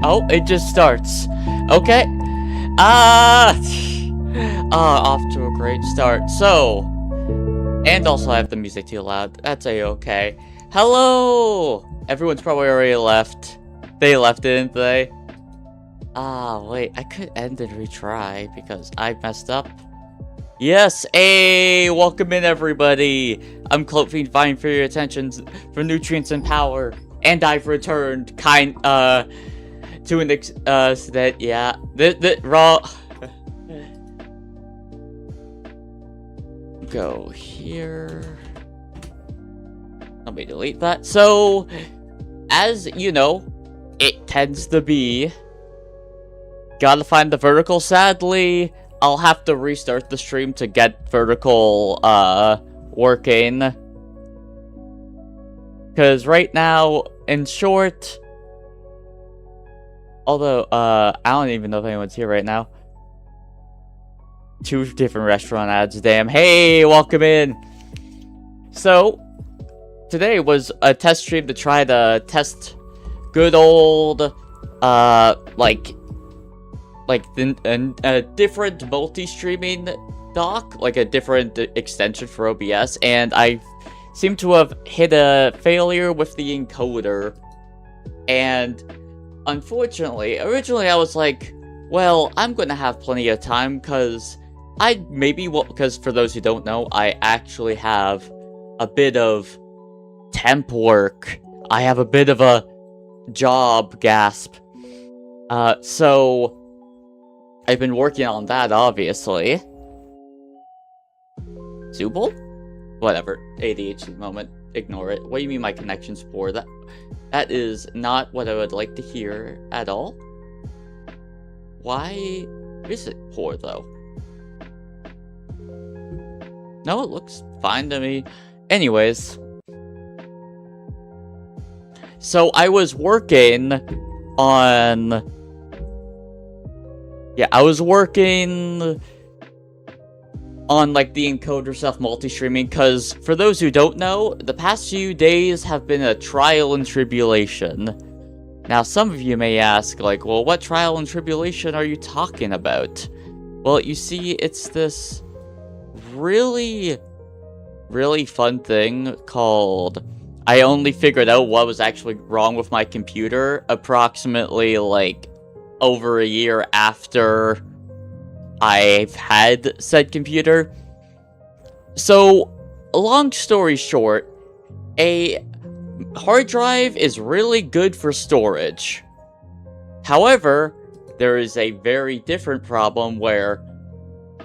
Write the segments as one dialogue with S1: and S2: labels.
S1: Oh, it just starts. Okay. Off to a great start. So, and also I have the music too loud. That's a-okay. Hello! Everyone's probably already left. They left, didn't they? Wait, I could end and retry because I messed up. Yes, hey, welcome in everybody. I'm Cloakfiend, vying for your attention for nutrients and power, and I've returned to an extent, yeah. The raw. Go here. Let me delete that. So, as you know, it tends to be. Gotta find the vertical. Sadly, I'll have to restart the stream to get vertical, working. Because right now, in short... Although, I don't even know if anyone's here right now. 2 different restaurant ads, damn. Hey, welcome in! So, today was a test stream to try to test good old, a different multi-streaming dock, like a different extension for OBS, and I seem to have hit a failure with the encoder. And unfortunately, originally I was like, well, I'm gonna have plenty of time, because because for those who don't know, I actually have a bit of temp work. I have a bit of a job, gasp. So I've been working on that, obviously. Zooble? Whatever. ADHD moment. Ignore it. What do you mean my connection's poor? That is not what I would like to hear at all. Why is it poor, though? No, it looks fine to me. Anyways. So I was working on... Yeah, I was working on, like, the encoder stuff, multi-streaming, because, for those who don't know, the past few days have been a trial and tribulation. Now, some of you may ask, like, well, what trial and tribulation are you talking about? Well, you see, it's this really, really fun thing called... I only figured out what was actually wrong with my computer approximately, like, over a year after I've had said computer. So, long story short, a hard drive is really good for storage. However, there is a very different problem where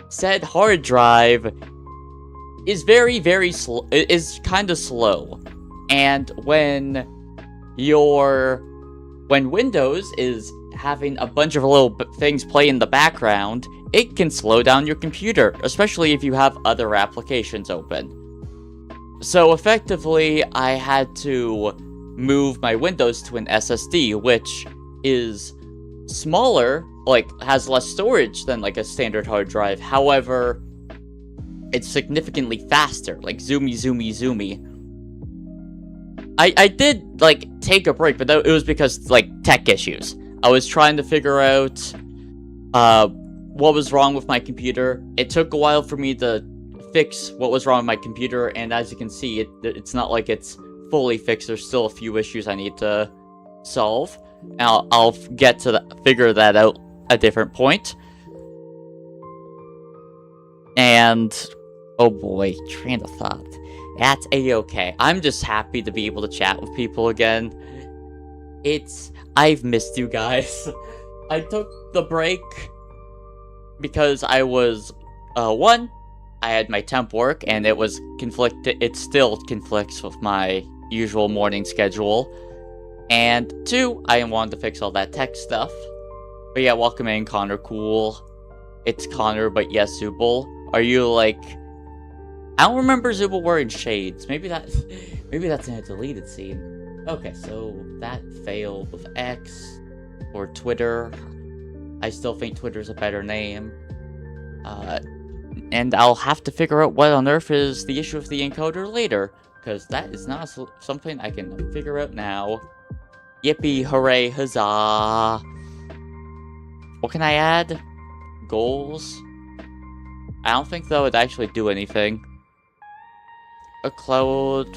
S1: said hard drive is very slow, is kind of slow. And when Windows is having a bunch of little things play in the background, it can slow down your computer, especially if you have other applications open. So effectively, I had to move my Windows to an SSD, which is smaller, like, has less storage than, like, a standard hard drive. However, it's significantly faster, like, zoomy. I did, like, take a break, but it was because, like, tech issues. I was trying to figure out what was wrong with my computer. It took a while for me to fix what was wrong with my computer, and as you can see, it's not like it's fully fixed. There's still a few issues I need to solve. And I'll get to figure that out at a different point. And, oh boy, train of thought. That's a-okay. I'm just happy to be able to chat with people again. I've missed you guys. I took the break because I was, one, I had my temp work, and it still conflicts with my usual morning schedule. And 2, I wanted to fix all that tech stuff. But yeah, welcome in, Connor Cool. It's Connor, but yes, Zooble. Are you, like... I don't remember Zooble wearing shades. Maybe that's in a deleted scene. Okay, so that failed with X or Twitter. I still think Twitter's a better name. And I'll have to figure out what on earth is the issue with the encoder later, because that is not something I can figure out now. Yippee, hooray, huzzah. What can I add? Goals? I don't think that would actually do anything. A cloud,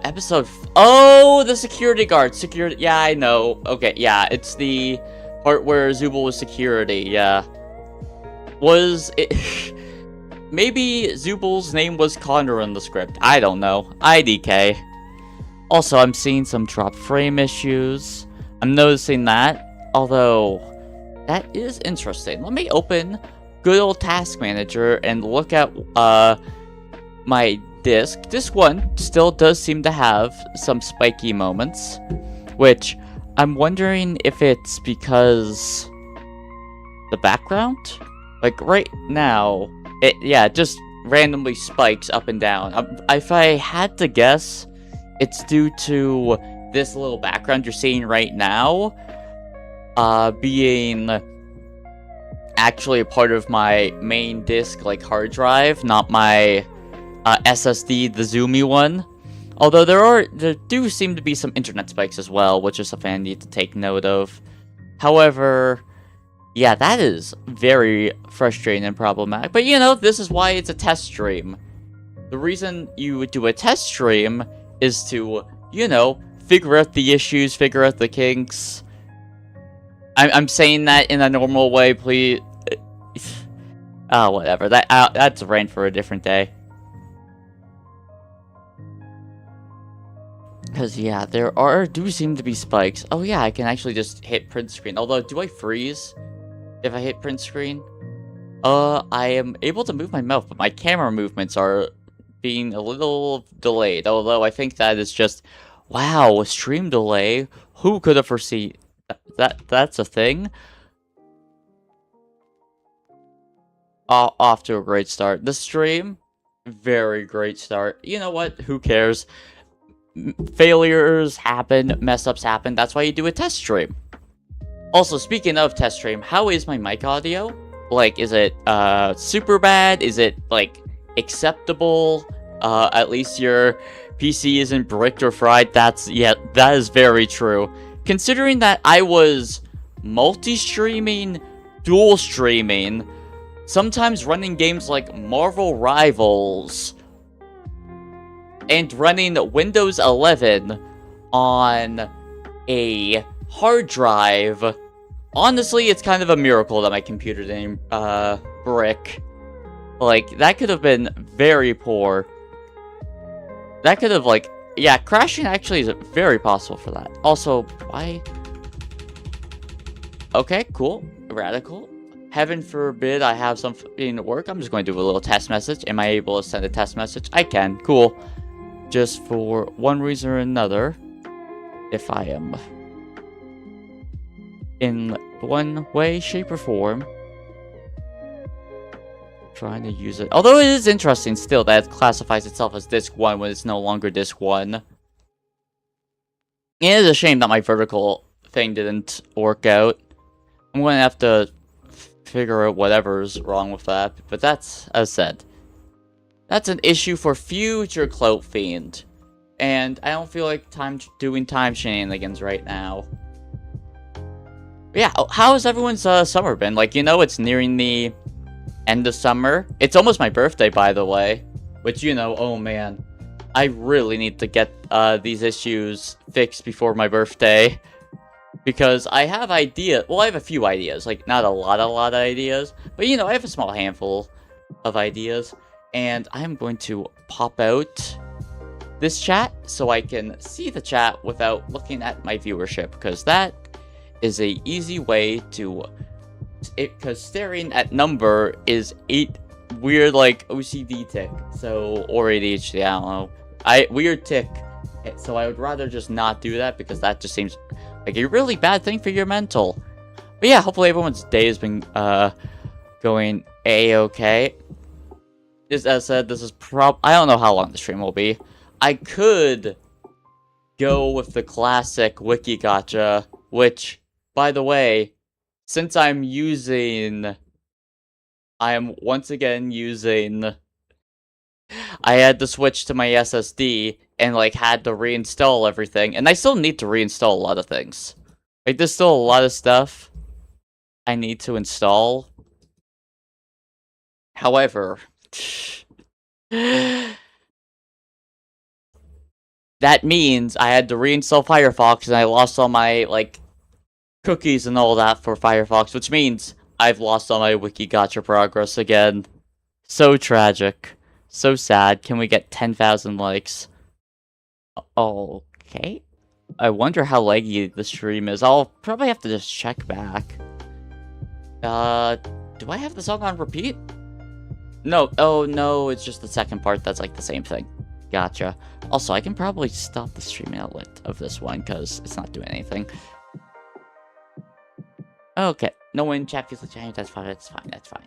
S1: episode oh, the security guard, yeah, I know. Okay, yeah, it's the part where Zubul was security, yeah. Was it... Maybe Zubul's name was Connor in the script, I don't know. IDK. Also, I'm seeing some drop frame issues. I'm noticing that, although, that is interesting. Let me open good old Task Manager and look at, my disc. Disc 1 still does seem to have some spiky moments, which I'm wondering if it's because the background? Like right now, it just randomly spikes up and down. If I had to guess, it's due to this little background you're seeing right now being actually a part of my main disc, like hard drive, not my SSD, the zoomy one. Although there do seem to be some internet spikes as well, which is something I need to take note of. However, yeah, that is very frustrating and problematic. But you know, this is why it's a test stream. The reason you would do a test stream is to, you know, figure out the issues, figure out the kinks. I'm saying that in a normal way, please. Whatever. That's a rant for a different day. Because, yeah, there do seem to be spikes. Oh, yeah, I can actually just hit print screen. Although, do I freeze if I hit print screen? I am able to move my mouth, but my camera movements are being a little delayed. Although, I think that is just, wow, a stream delay? Who could have foreseen that's a thing? Off to a great start. The stream, very great start. You know what? Who cares? Failures happen, mess-ups happen. That's why you do a test stream. Also, speaking of test stream, how is my mic audio? Like, is it super bad? Is it like acceptable? At least your PC isn't bricked or fried. That is very true. Considering that I was multi-streaming, dual streaming, sometimes running games like Marvel Rivals, and running Windows 11 on a hard drive. Honestly, it's kind of a miracle that my computer didn't brick. Like, that could have been very poor. That could have, like, yeah, crashing actually is very possible for that. Also, why? Okay, cool. Radical. Heaven forbid I have something to work. I'm just going to do a little test message. Am I able to send a test message? I can. Cool. Just for one reason or another, if I am in one way, shape, or form trying to use it. Although it is interesting still that it classifies itself as disc 1 when it's no longer disc 1. It is a shame that my vertical thing didn't work out. I'm going to have to figure out whatever's wrong with that. But that's, as said, that's an issue for future Clout Fiend. And I don't feel like doing time shenanigans right now. But yeah, how has everyone's summer been? Like, you know, it's nearing the end of summer. It's almost my birthday, by the way. Which, you know, oh man. I really need to get these issues fixed before my birthday. Because I have ideas. Well, I have a few ideas. Like, not a lot of ideas. But, you know, I have a small handful of ideas. And I'm going to pop out this chat so I can see the chat without looking at my viewership. Because that is a easy way to... Because staring at number is weird, like, OCD tick. So, or ADHD, I don't know. Weird tick. So I would rather just not do that because that just seems like a really bad thing for your mental. But yeah, hopefully everyone's day has been going A-okay. As I said, this is I don't know how long the stream will be. I could go with the classic wiki gotcha, which, by the way, since I am once again using I had to switch to my SSD and like had to reinstall everything, and I still need to reinstall a lot of things. Like there's still a lot of stuff I need to install. However, that means I had to reinstall Firefox and I lost all my like cookies and all that for Firefox, which means I've lost all my wiki gotcha progress again. So tragic. So sad. Can we get 10,000 likes? Okay. I wonder how laggy the stream is. I'll probably have to just check back. Do I have the song on repeat? No. Oh, no. It's just the second part that's like the same thing. Gotcha. Also, I can probably stop the streaming outlet of this one because it's not doing anything. Okay. No one in chat feels like that's fine. That's fine. That's fine.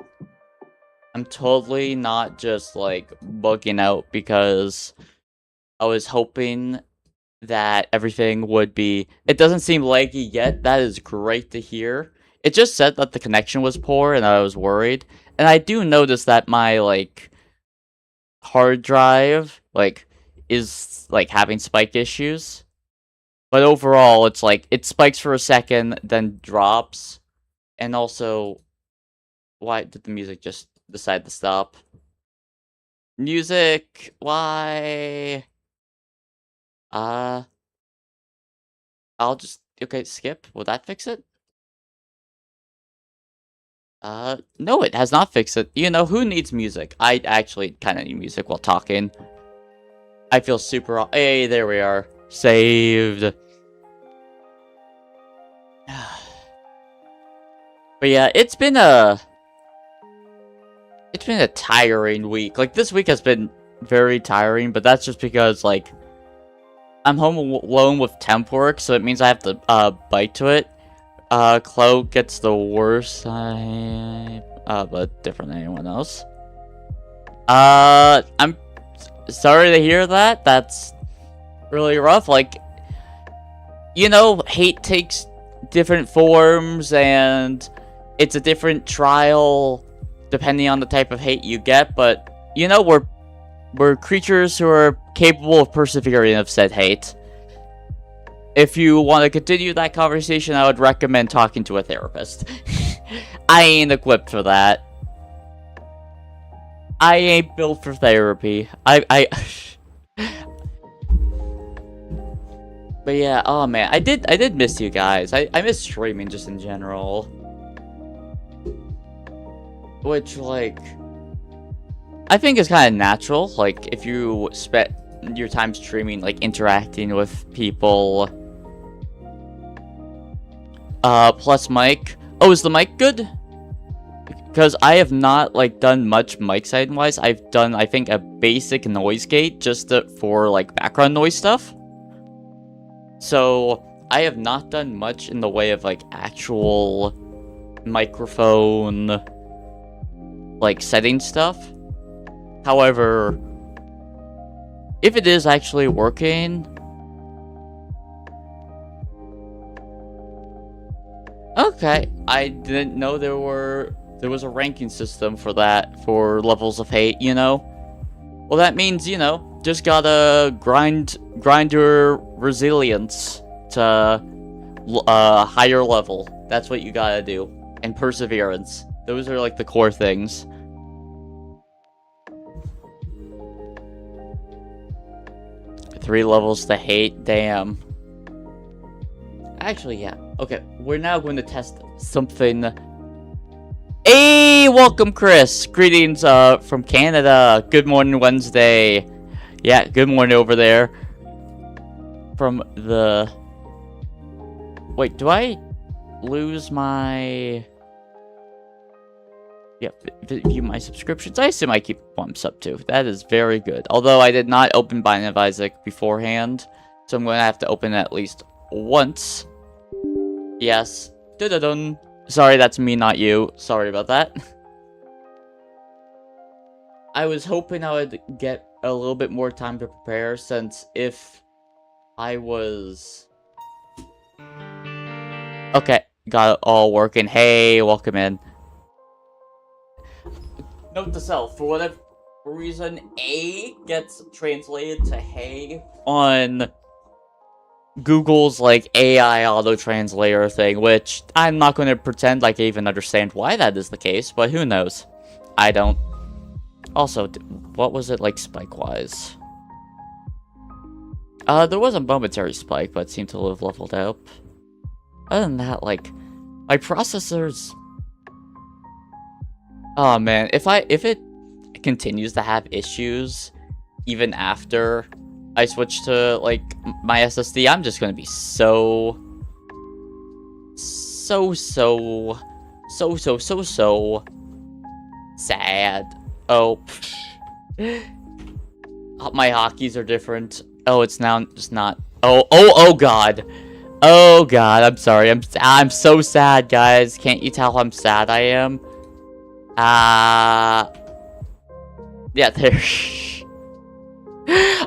S1: I'm totally not just like bugging out because I was hoping that everything would be... It doesn't seem laggy yet. That is great to hear. It just said that the connection was poor and I was worried. And I do notice that my, like, hard drive, like, is, like, having spike issues. But overall, it's like, it spikes for a second, then drops. And also, why did the music just decide to stop? Music, why? I'll just, okay, skip. Will that fix it? No, it has not fixed it. You know, who needs music? I actually kind of need music while talking. I feel super... Hey, there we are. Saved. But yeah, it's been a tiring week. Like, this week has been very tiring, but that's just because, like, I'm home alone with temp work, so it means I have to, bite to it. Chloe gets the worst, but different than anyone else. I'm sorry to hear that. That's really rough. Like, you know, hate takes different forms, and it's a different trial depending on the type of hate you get, but, you know, we're creatures who are capable of persevering of said hate. If you want to continue that conversation, I would recommend talking to a therapist. I ain't equipped for that. I ain't built for therapy. But yeah, oh man, I did miss you guys. I miss streaming just in general. Which, like, I think is kind of natural. Like, if you spend your time streaming, like, interacting with people. Plus mic. Oh, is the mic good? Because I have not, like, done much mic side-wise. I've done, I think, a basic noise gate just for, like, background noise stuff. So, I have not done much in the way of, like, actual microphone, like, setting stuff. However, if it is actually working... Okay, I didn't know there was a ranking system for that, for levels of hate, you know? Well, that means, you know, just gotta grind your resilience to a higher level. That's what you gotta do. And perseverance. Those are, like, the core things. Three levels to hate, damn. Actually, yeah. Okay, we're now going to test something. Hey, welcome, Chris. Greetings, from Canada. Good morning, Wednesday. Yeah, good morning over there. From the... Wait, do I lose my... Yep, view my subscriptions. I assume I keep one sub too. That is very good. Although I did not open Binding of Isaac beforehand, so I'm going to have to open it at least once. Yes. Dun-dun-dun. Sorry, that's me, not you. Sorry about that. I was hoping I would get a little bit more time to prepare, since if I was... Okay, got it all working. Hey, welcome in. Note to self, for whatever... reason A gets translated to hey on Google's, like, AI auto-translator thing, which I'm not going to pretend like I even understand why that is the case, but who knows? I don't. Also, what was it like spike-wise? There was a momentary spike, but it seemed to have leveled out. Other than that, like, my processors... Oh man, if it continues to have issues, even after I switch to, like, my SSD, I'm just gonna be so sad. Oh. My hotkeys are different. Oh, it's now just not. Oh god. Oh god, I'm sorry. I'm so sad, guys. Can't you tell how I'm sad I am? Yeah, there.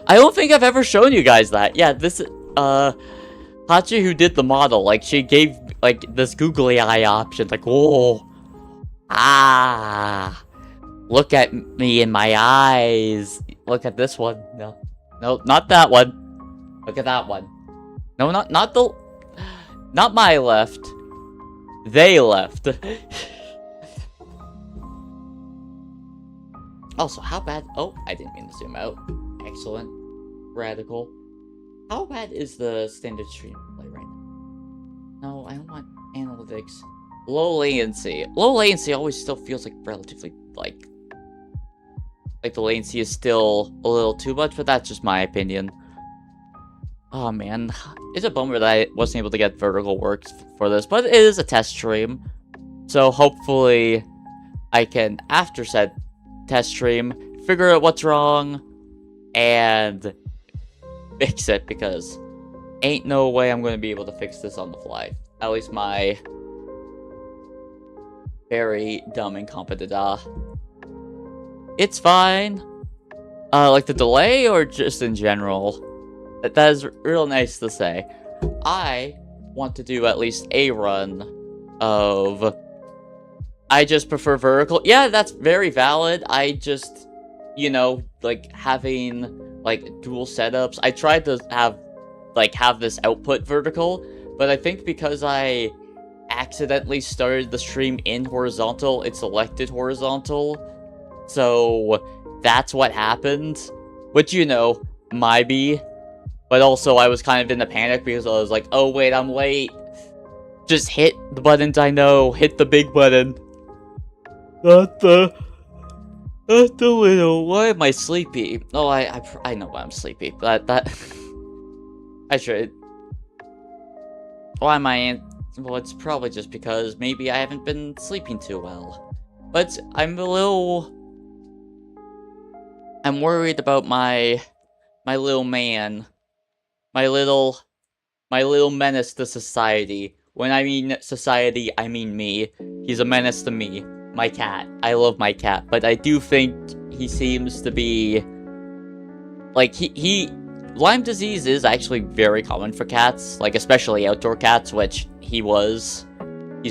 S1: I don't think I've ever shown you guys that. Yeah, this, Hachi, who did the model, like, she gave, like, this googly eye option, like, whoa. Look at me in my eyes. Look at this one. No, not that one. Look at that one. No, not my left. They left. Also, how bad... Oh, I didn't mean to zoom out. Excellent. Radical. How bad is the standard stream play right now? No, I don't want analytics. Low latency. Low latency always still feels like relatively, like the latency is still a little too much, but that's just my opinion. Oh man, it's a bummer that I wasn't able to get vertical work for this, but it is a test stream. So hopefully I can, after said test stream, figure out what's wrong and fix it, because ain't no way I'm going to be able to fix this on the fly. At least my very dumb incompetent. It's fine. Like the delay or just in general? That is real nice to say. I want to do at least a run of... I just prefer vertical. Yeah, that's very valid. I just, you know, like, having, like, dual setups. I tried to have this output vertical, but I think because I accidentally started the stream in horizontal, it selected horizontal. So, that's what happened. Which, you know, might be. But also, I was kind of in a panic because I was like, oh wait, I'm late. Just hit the buttons I know. Hit the big button. Not the little. Why am I sleepy? Oh, I know why I'm sleepy. But I should. Why am I? Well, it's probably just because maybe I haven't been sleeping too well. But I'm worried about my little man. My little menace to society. When I mean society, I mean me. He's a menace to me. My cat. I love my cat, but I do think he seems to be... Like, Lyme disease is actually very common for cats, like, especially outdoor cats, which he's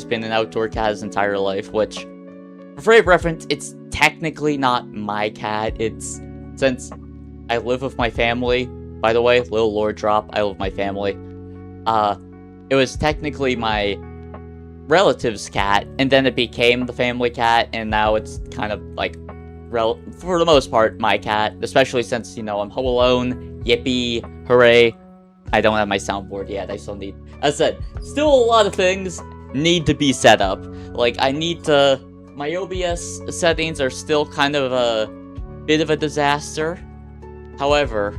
S1: been an outdoor cat his entire life, which, for frame of reference, it's technically not my cat. It's, since I live with my family, by the way, little lore drop, I love my family, it was technically my relative's cat, and then it became the family cat, and now it's kind of, like, for the most part, my cat, especially since, you know, I'm home alone. Yippee, hooray. I don't have my soundboard yet. I still need, as I said, still a lot of things need to be set up. Like, I need to, my OBS settings are still kind of a bit of a disaster. However,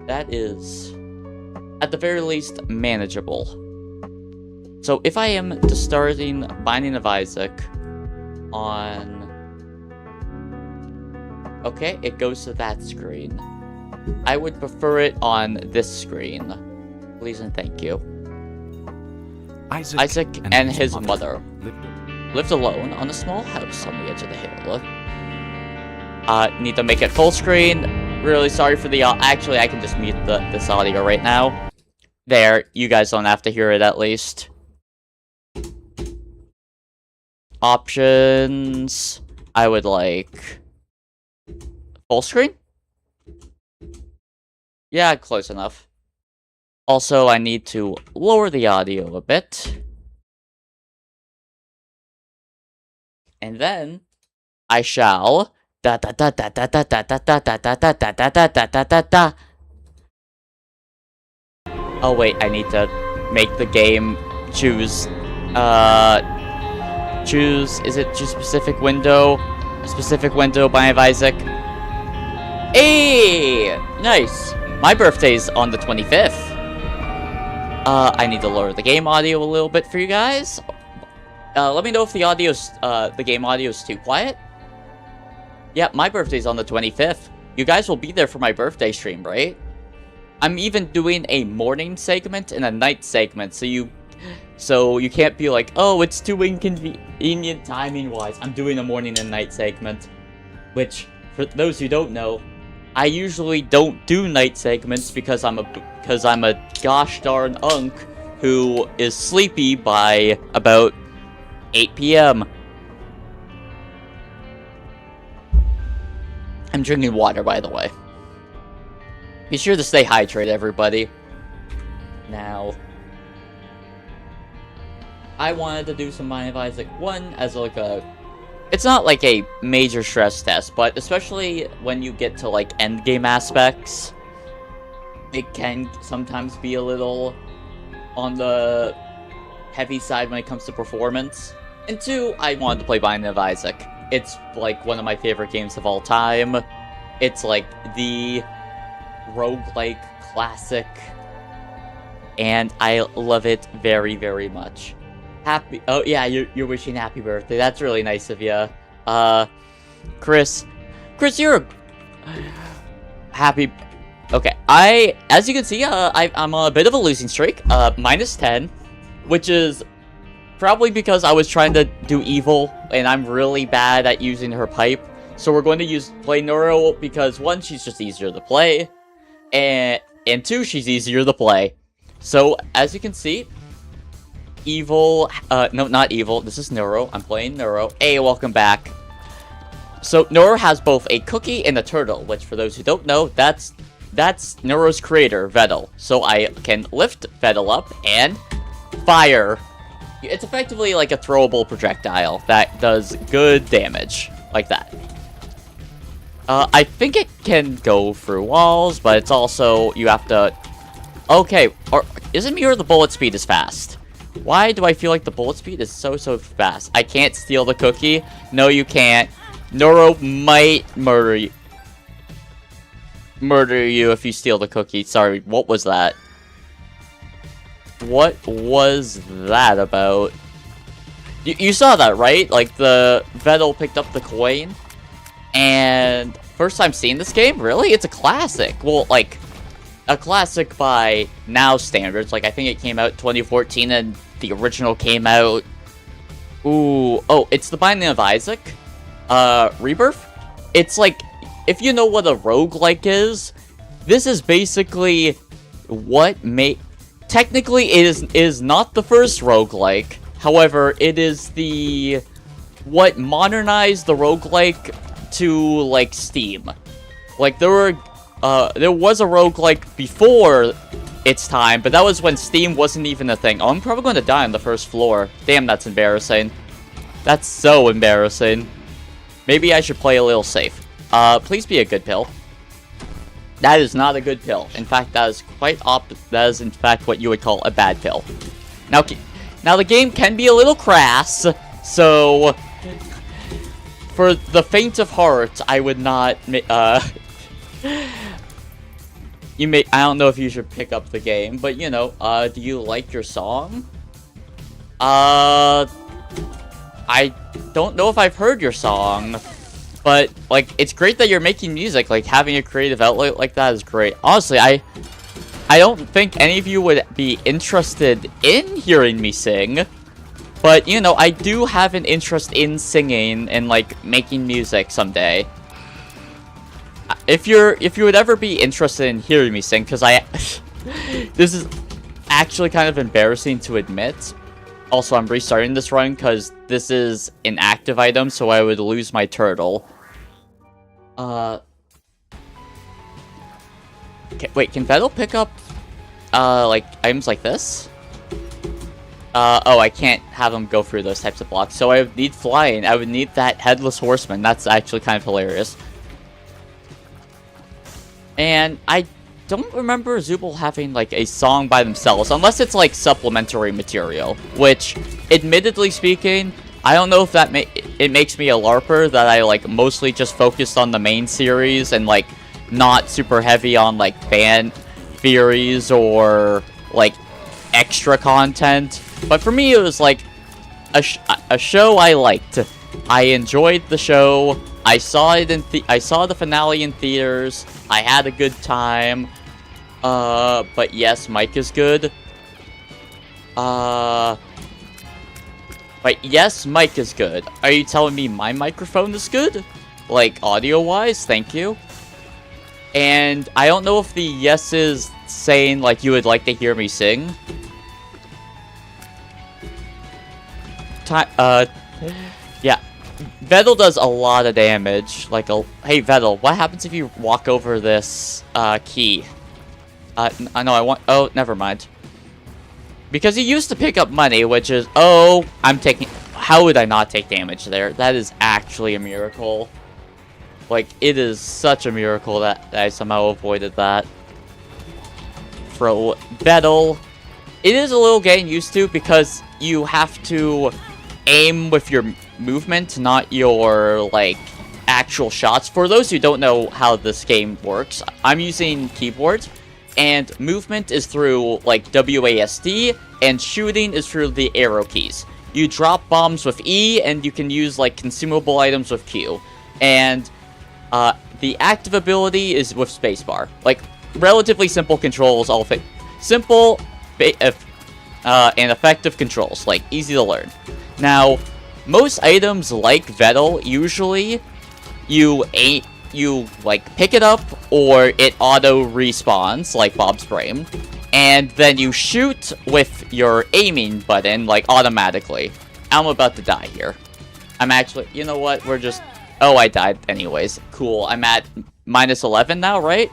S1: that is, at the very least, manageable. So if I am to starting Binding of Isaac on... Okay, it goes to that screen. I would prefer it on this screen. Please and thank you. Isaac and his mother lived alone on a small house on the edge of the hill. Need to make it full screen. Really sorry for the... Actually, I can just mute this audio right now. There, you guys don't have to hear it at least. Options. I would like Full screen? Yeah, close enough. Also, I need to lower the audio a bit. And then I shall da da da da da da da da da da da da da da da da da da. Oh wait, I need to make the game choose is it choose specific window? A specific window by Isaac. Hey! Nice! My birthday's on the 25th. I need to lower the game audio a little bit for you guys. Let me know if the game audio is too quiet. Yeah, my birthday's on the 25th. You guys will be there for my birthday stream, right? I'm even doing a morning segment and a night segment, so you can't be like, oh, it's too inconvenient timing-wise. I'm doing a morning and night segment, which, for those who don't know, I usually don't do night segments because I'm a gosh darn unk who is sleepy by about 8 p.m. I'm drinking water, by the way. Be sure to stay hydrated, everybody. Now, I wanted to do some Mind of Isaac 1 as like a... It's not like a major stress test, but especially when you get to like endgame aspects, it can sometimes be a little on the heavy side when it comes to performance. And 2, I wanted to play Binding of Isaac. It's like one of my favorite games of all time. It's like the roguelike classic, and I love it very, very much. Oh yeah, you're wishing happy birthday. That's really nice of you. Chris, you're happy. Okay, as you can see, I'm on a bit of a losing streak. -10, which is probably because I was trying to do evil, and I'm really bad at using her pipe. So we're going to play Neuro because 1, she's just easier to play, and 2, she's easier to play. So as you can see, evil. No, not evil. This is Neuro. I'm playing Neuro. Hey, welcome back. So Neuro has both a cookie and a turtle, which for those who don't know, that's Neuro's creator, Vettel. So I can lift Vettel up and fire. It's effectively like a throwable projectile that does good damage, like that. I think it can go through walls, but it's also, you have to... Okay, or isn't me or the bullet speed is fast? Why do I feel like the bullet speed is so fast? I can't steal the cookie. No, you can't. Neuro might murder you. Murder you if you steal the cookie. Sorry, what was that? What was that about? You saw that, right? Like, the Vettel picked up the coin. And first time seeing this game? Really? It's a classic. Well, like, a classic by now standards. Like, I think it came out 2014 and the original came out... Ooh. Oh, it's the Binding of Isaac. Rebirth? It's like, if you know what a roguelike is, this is basically what made... Technically, it is not the first roguelike. However, it is the... What modernized the roguelike to, like, Steam. Like, there was a roguelike before its time, but that was when Steam wasn't even a thing. Oh, I'm probably going to die on the first floor. Damn, that's embarrassing. That's so embarrassing. Maybe I should play a little safe. Please be a good pill. That is not a good pill. In fact, that is that is, in fact, what you would call a bad pill. Now the game can be a little crass, so... For the faint of heart, I would not, I don't know if you should pick up the game, but, you know, do you like your song? I don't know if I've heard your song, but, like, it's great that you're making music. Like, having a creative outlet like that is great. Honestly, I don't think any of you would be interested in hearing me sing. But, you know, I do have an interest in singing and, like, making music someday. If you would ever be interested in hearing me sing, because this is actually kind of embarrassing to admit. Also, I'm restarting this run because this is an active item, so I would lose my turtle. Wait, can Vettel pick up, like, items like this? Oh, I can't have him go through those types of blocks. So I would need flying. I would need that headless horseman. That's actually kind of hilarious. And I don't remember Zooble having, like, a song by themselves, unless it's, like, supplementary material, which, admittedly speaking, I don't know if that it makes me a LARPer, that I, like, mostly just focused on the main series, and, like, not super heavy on, like, fan theories or, like, extra content. But for me, it was, like, a show I liked. I enjoyed the show. I saw it I saw the finale in theaters. I had a good time. But yes, Mike is good. But yes, Mike is good. Are you telling me my microphone is good? Like, audio-wise? Thank you. And I don't know if the yes is saying, like, you would like to hear me sing. Yeah. Vettel does a lot of damage. Like, hey, Vettel, what happens if you walk over this, key? I know I want... Oh, never mind. Because he used to pick up money, which is... Oh, I'm taking... How would I not take damage there? That is actually a miracle. Like, it is such a miracle that I somehow avoided that. For Vettel, it is a little getting used to because you have to aim with your movement, not your, like, actual shots. For those who don't know how this game works, I'm using keyboard, and movement is through, like, WASD, and shooting is through the arrow keys. You drop bombs with E, and you can use, like, consumable items with Q. And, the active ability is with spacebar. Like, relatively simple controls, simple, and effective controls. Like, easy to learn. Now, most items like Vettel, usually, you like, pick it up, or it auto-respawns, like Bob's Brain, and then you shoot with your aiming button, like, automatically. I'm about to die here. I'm actually, you know what, we're just... Oh, I died anyways. Cool, I'm at -11 now, right?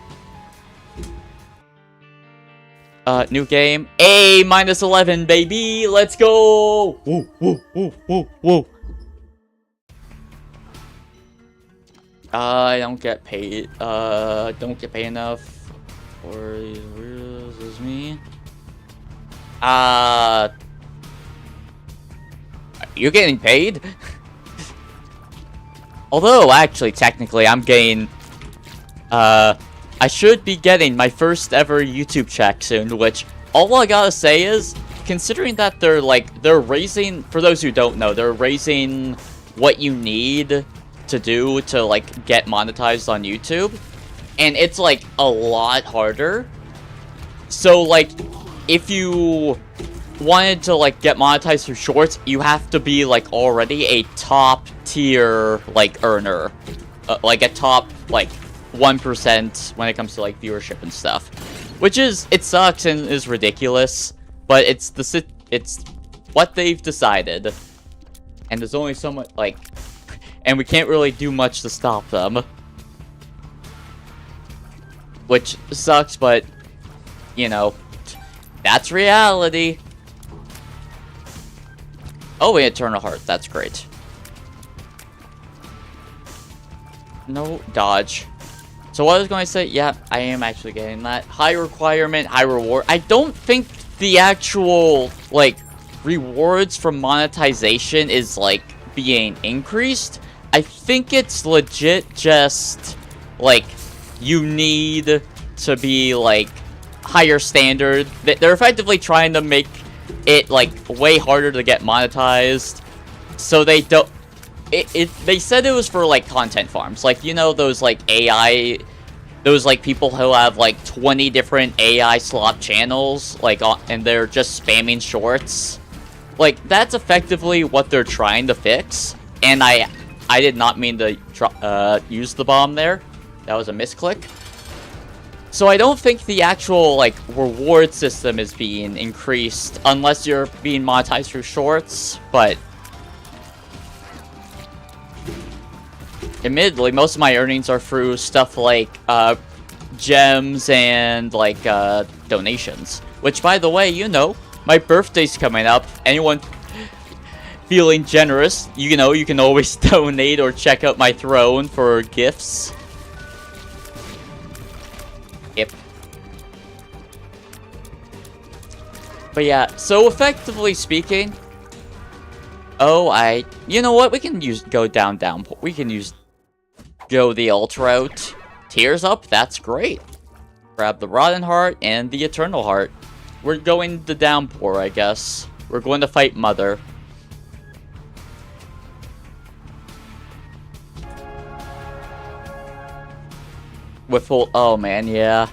S1: New game. A -11, baby! Let's go! Woo, woo, woo, woo, woo. I don't get paid. Don't get paid enough for these reels as me. You're getting paid? Although, actually, technically, I'm getting, I should be getting my first ever YouTube check soon, which, all I gotta say is, considering that they're raising, for those who don't know, they're raising what you need to do to, like, get monetized on YouTube, and it's, like, a lot harder. So, like, if you wanted to, like, get monetized through shorts, you have to be, like, already a top tier, like, earner. Like, a top, like, 1% when it comes to, like, viewership and stuff. Which is, it sucks and is ridiculous, but it's what they've decided. And there's only so much, like, and we can't really do much to stop them. Which sucks, but, you know, that's reality. Oh, an Eternal Heart. That's great. No dodge. So what I was going to say, yeah, I am actually getting that. High requirement, high reward. I don't think the actual, like, rewards from monetization is, like, being increased. I think it's legit just, like, you need to be, like, higher standard. They're effectively trying to make it, like, way harder to get monetized, so they don't... They said it was for, like, content farms. Like, you know, those, like, AI... Those, like, people who have, like, 20 different AI slot channels, like, and they're just spamming shorts. Like, that's effectively what they're trying to fix, and I did not mean to use the bomb there. That was a misclick. So I don't think the actual, like, reward system is being increased unless you're being monetized through shorts, but admittedly, most of my earnings are through stuff like gems and, like, donations. Which, by the way, you know, my birthday's coming up. Anyone feeling generous, you know, you can always donate or check out my throne for gifts. Yep. But yeah, so effectively speaking... Oh, you know what? We can go down. We can go the ult route. Tears up, that's great. Grab the Rotten Heart and the Eternal Heart. We're going the downpour, I guess. We're going to fight Mother. Withhold, oh man, yeah.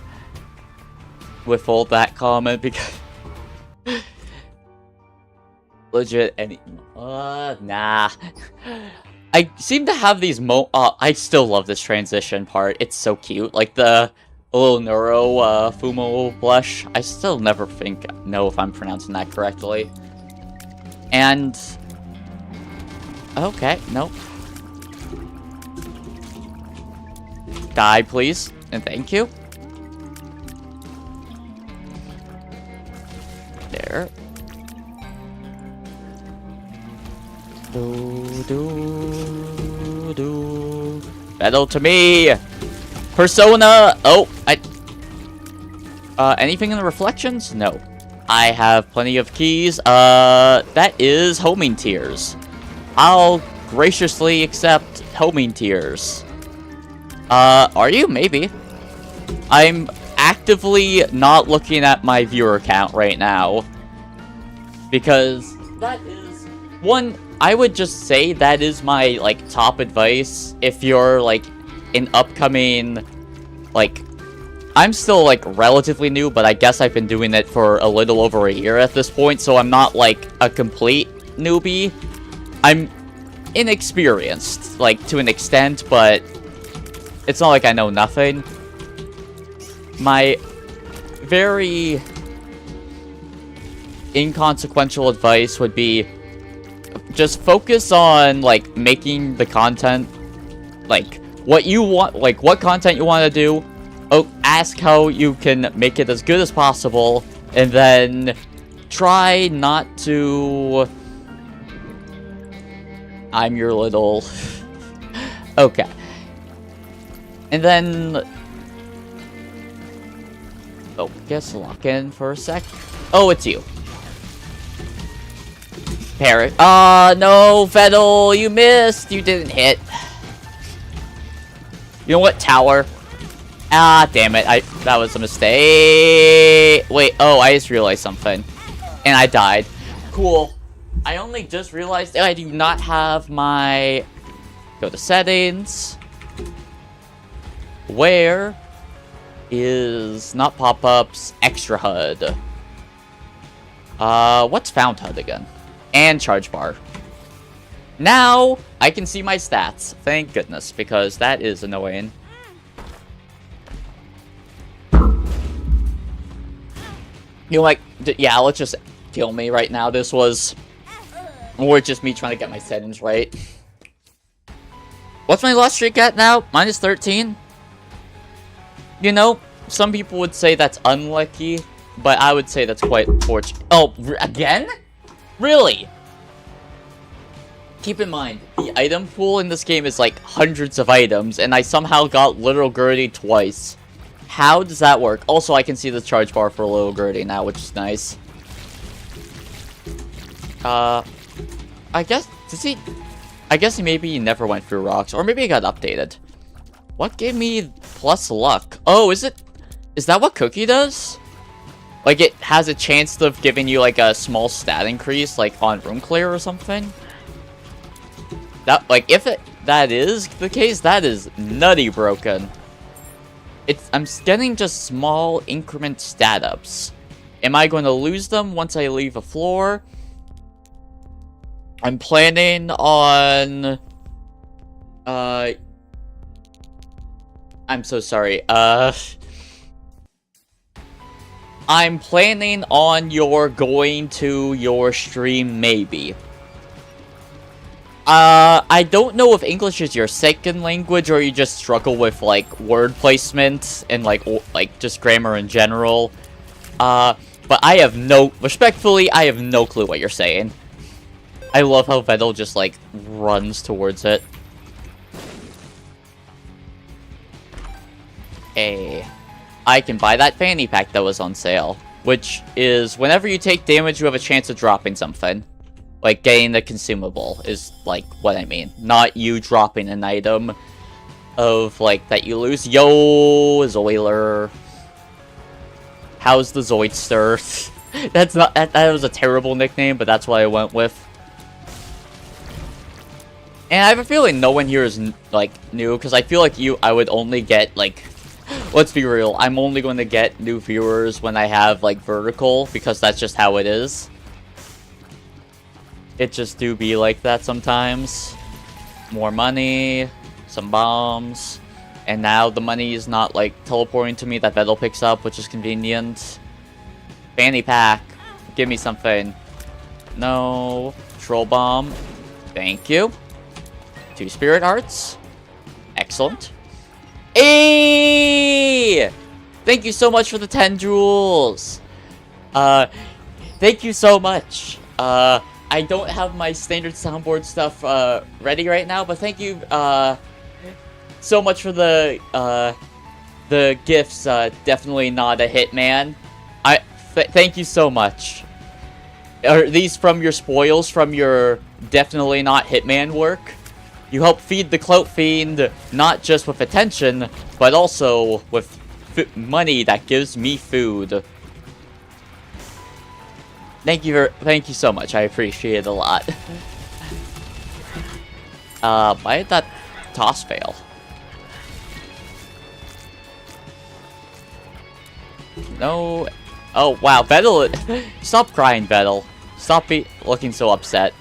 S1: Withhold that comment because... Legit, nah. I seem to have these I still love this transition part. It's so cute. Like the little Neuro, Fumo blush. I still never know if I'm pronouncing that correctly. And... Okay, nope. Die, please. And thank you. There. Battle to me! Persona! Oh, anything in the reflections? No. I have plenty of keys. That is homing tears. I'll graciously accept homing tears. Are you? Maybe. I'm actively not looking at my viewer count right now. Because that is... One, I would just say that is my, like, top advice if you're, like, an upcoming, like... I'm still, like, relatively new, but I guess I've been doing it for a little over a year at this point, so I'm not, like, a complete newbie. I'm inexperienced, like, to an extent, but it's not like I know nothing. My very inconsequential advice would be just focus on, like, making the content, like, what you want, like, what content you want to do. Oh, ask how you can make it as good as possible, and then try not to... I'm your little... Okay. And then... Oh, guess lock in for a sec. Oh, it's you. Parrot. Ah, no, Vettel, you missed. You didn't hit. You know what, tower? Ah, damn it. That was a mistake. Wait, oh, I just realized something. And I died. Cool. I only just realized I do not have my... Go to settings. Where is... Not pop-ups. Extra HUD. What's found HUD again? And charge bar. Now, I can see my stats. Thank goodness, because that is annoying. You know, like, yeah, let's just kill me right now. This was more just me trying to get my settings right. What's my loss streak at now? -13? You know, some people would say that's unlucky, but I would say that's quite fortunate. Oh, again? Really? Keep in mind, the item pool in this game is like hundreds of items, and I somehow got Literal Gertie twice. How does that work? Also, I can see the charge bar for Literal Gertie now, which is nice. I guess, I guess maybe he never went through rocks, or maybe it got updated. What gave me plus luck? Oh, is that what Cookie does? Like, it has a chance of giving you, like, a small stat increase, like, on room clear or something? That, like, if that is the case, that is nutty broken. I'm getting just small increment stat ups. Am I going to lose them once I leave a floor? I'm planning on... I'm so sorry. I'm planning on going to your stream, maybe. I don't know if English is your second language or you just struggle with, like, word placement and, like, just grammar in general. But respectfully, I have no clue what you're saying. I love how Vettel just, like, runs towards it. Hey, I can buy that fanny pack that was on sale, which is whenever you take damage, you have a chance of dropping something. Like, getting the consumable is, like, what I mean. Not you dropping an item of, like, that you lose. Yo, Zoiler. How's the Zoidster? That was a terrible nickname, but that's what I went with. And I have a feeling no one here is, like, new, because I feel like I would only get, like... Let's be real, I'm only going to get new viewers when I have, like, vertical, because that's just how it is. It just do be like that sometimes. More money, some bombs, and now the money is not, like, teleporting to me that Vettel picks up, which is convenient. Fanny pack, give me something. No. Troll bomb, thank you. 2 spirit hearts, excellent. Hey! Thank you so much for the 10 jewels. Thank you so much. I don't have my standard soundboard stuff ready right now, but thank you so much for the gifts. Definitely not a hitman. Thank you so much. Are these from your spoils from your definitely not hitman work? You help feed the clout fiend not just with attention, but also with money that gives me food. Thank you so much. I appreciate it a lot. Why did that toss fail? No. Oh wow, Vettel. Stop crying, Vettel. Stop looking so upset.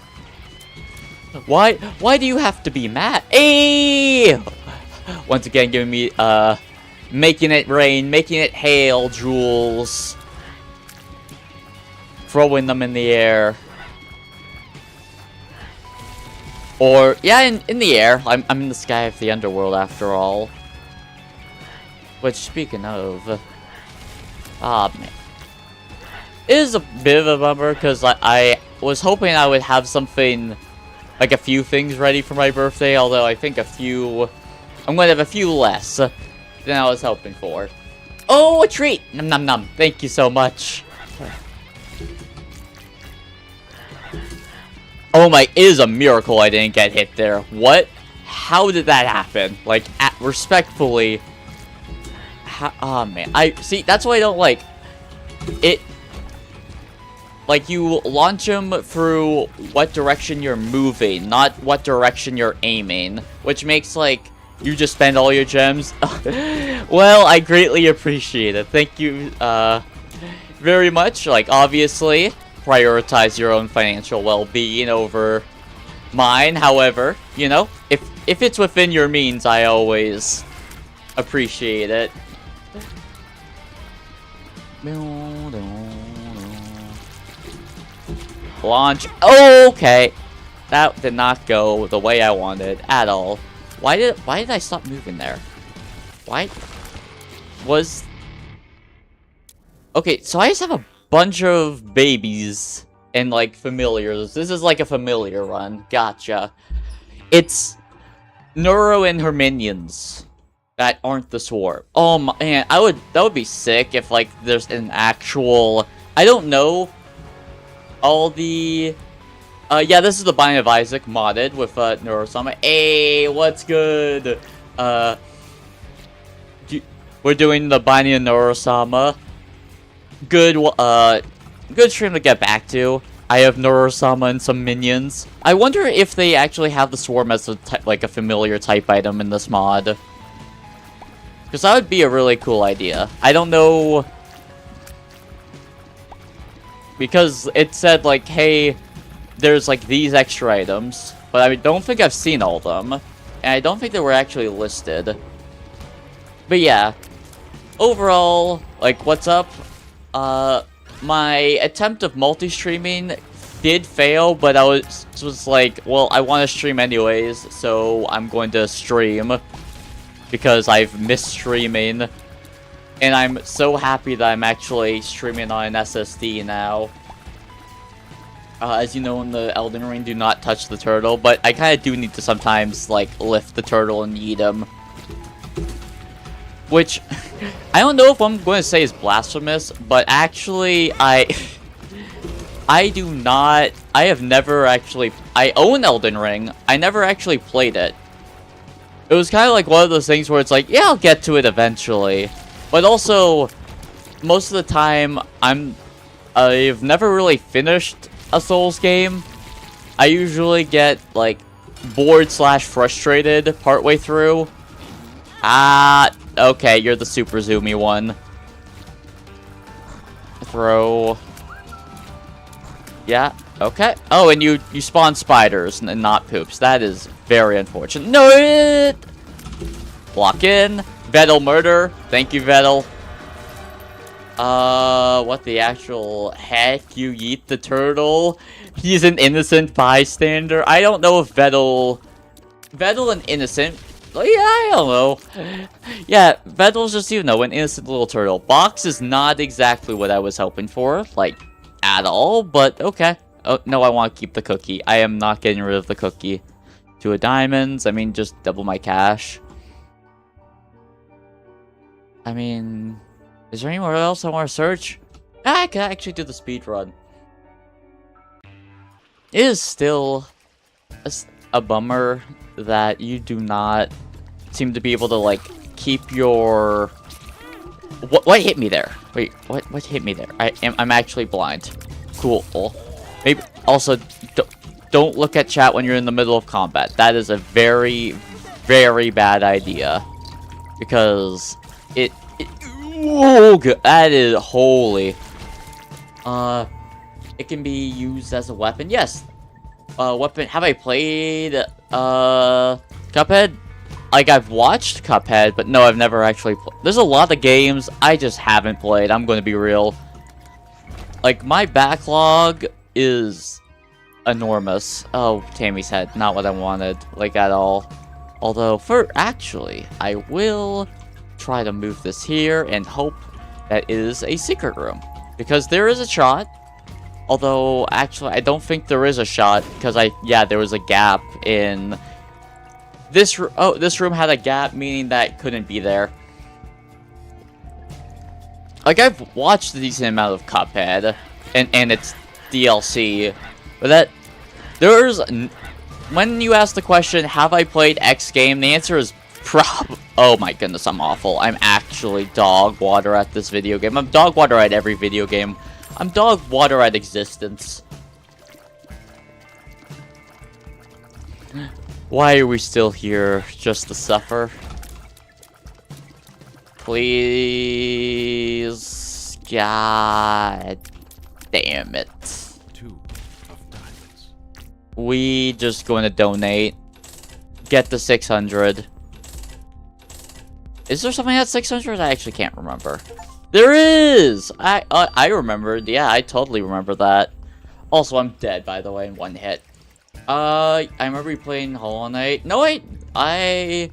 S1: Why do you have to be mad? Hey! Once again, giving me making it rain, making it hail, jewels. Throwing them in the air. Or, yeah, in the air. I'm in the sky of the underworld, after all. Which, speaking of... Ah, man. It is a bit of a bummer, because I was hoping I would have something... Like, a few things ready for my birthday, although I think I'm going to have a few less than I was hoping for. Oh, a treat! Nom nom nom. Thank you so much. Oh my, it is a miracle I didn't get hit there. What? How did that happen? Like, respectfully. Oh man, see, that's what I don't like. It, like, you launch them through what direction you're moving, not what direction you're aiming. Which makes, like, you just spend all your gems. Well, I greatly appreciate it. Thank you, very much. Like, obviously... prioritize your own financial well-being over mine. However, you know, if it's within your means, I always appreciate it. Launch. Oh, okay. That did not go the way I wanted at all. Why did I stop moving there? Why was... Okay, so I just have a bunch of babies and, like, familiars. This is like a familiar run. Gotcha. It's Neuro and her minions that aren't the swarm. Oh man, that would be sick if, like, there's an actual... I don't know all the... yeah, this is the Binding of Isaac modded with Neurosama. Hey, what's good? We're doing the Binding of Neurosama. Good stream to get back to. I have Neurosama and some minions. I wonder if they actually have the swarm as like a familiar type item in this mod. Because that would be a really cool idea. I don't know... Because it said, like, hey, there's, like, these extra items. But I don't think I've seen all of them. And I don't think they were actually listed. But yeah. Overall, like, what's up? My attempt of multi-streaming did fail, but I was like, well, I want to stream anyways, so I'm going to stream because I've missed streaming, and I'm so happy that I'm actually streaming on an SSD now. As you know, in the Elden Ring, do not touch the turtle, but I kind of do need to sometimes like lift the turtle and eat him, which I don't know if I'm going to say is blasphemous, but actually I have never actually, I own Elden Ring, I never actually played it. It was kind of like one of those things where it's like, yeah, I'll get to it eventually. But also, most of the time, I've never really finished a Souls game. I usually get, like, bored/frustrated partway through. Okay, you're the super zoomy one. Throw. Yeah, okay. Oh, and you spawn spiders and not poops. That is very unfortunate. No! Block in. Vettel murder. Thank you, Vettel. What the actual heck? You eat the turtle? He's an innocent bystander. I don't know if Vettel and innocent. Oh, yeah, I don't know. Yeah, Vettel's just, you know, an innocent little turtle. Box is not exactly what I was hoping for, like, at all, but okay. Oh, no, I want to keep the cookie. I am not getting rid of the cookie. 2 of diamonds. I mean, just double my cash. I mean, is there anywhere else I want to search? I can actually do the speed run. It is still a bummer that you do not seem to be able to, like, keep your... What hit me there? Wait, what hit me there? I'm actually blind. Cool. Maybe also don't look at chat when you're in the middle of combat. That is a very, very bad idea, because oh, good. That is holy. It can be used as a weapon. Yes. Weapon. Have I played Cuphead? Like, I've watched Cuphead, but no, I've never actually played. There's a lot of games I just haven't played. I'm going to be real. Like, my backlog is enormous. Oh, Tammy's head. Not what I wanted, like, at all. Although, actually, I will try to move this here and hope that it is a secret room. Because there is a shot. Although, actually, I don't think there is a shot, because there was a gap in this room. Oh, this room had a gap, meaning that it couldn't be there. Like, I've watched a decent amount of Cuphead, and its DLC, but when you ask the question, have I played X game, the answer is oh my goodness, I'm awful. I'm actually dog water at this video game. I'm dog water at every video game. I'm dog water at existence. Why are we still here? Just to suffer? Please. God damn it.
S2: 2 of diamonds.
S1: We just going to donate. Get the 600. Is there something at 600? I actually can't remember. There is! I remembered. Yeah, I totally remember that. Also, I'm dead, by the way, in 1 hit. I remember you playing Hollow Knight. No, wait. I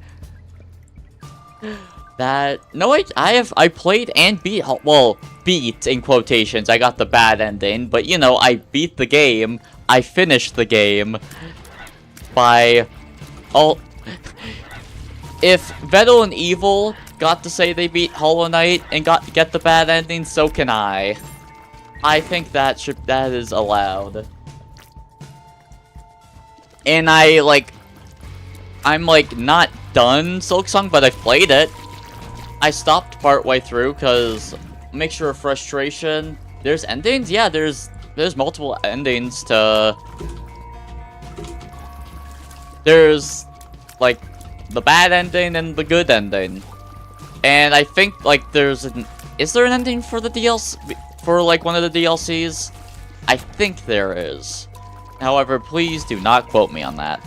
S1: played and beat, well, beat in quotations. I got the bad ending, but you know, I beat the game. I finished the game by if Vettel and Evil got to say they beat Hollow Knight and get the bad ending, so can I. I think that is allowed. And I'm like not done Silksong, but I've played it. I stopped partway through because mixture of frustration. There's endings? Yeah, there's multiple endings to... There's like the bad ending and the good ending. And I think like is there an ending for the DLC, for like one of the DLCs? I think there is. However, please do not quote me on that.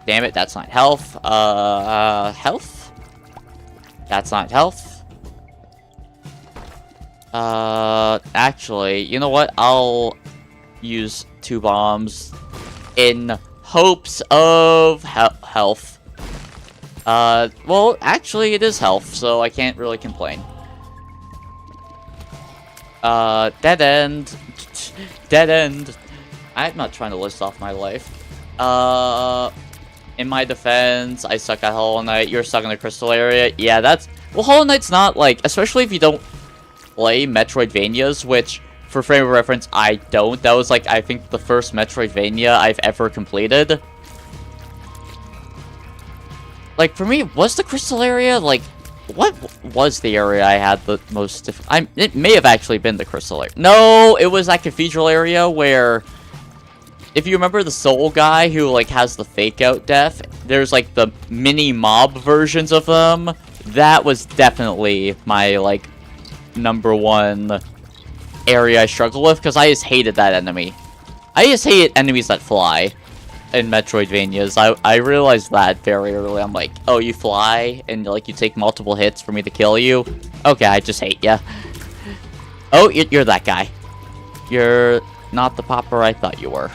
S1: Damn it, that's not health. Health? That's not health. Actually, you know what? use 2 bombs in hopes of health. Well, actually it is health, so I can't really complain. Dead end. Dead end. I'm not trying to list off my life. In my defense, I suck at Hollow Knight. You're stuck in the crystal area. Yeah, that's... Well, Hollow Knight's not, like... Especially if you don't play Metroidvanias, which, for frame of reference, I don't. That was, like, I think the first Metroidvania I've ever completed. Like, for me, was the crystal area, like... What was the area I had the most... It may have actually been the crystal area. No, it was that cathedral area where... If you remember the soul guy who, like, has the fake-out death, there's, like, the mini-mob versions of them. That was definitely my, like, #1 area I struggle with, because I just hated that enemy. I just hated enemies that fly in Metroidvanias. I realized that very early. I'm like, oh, you fly, and, like, you take multiple hits for me to kill you? Okay, I just hate ya. Oh, you're that guy. You're not the popper I thought you were.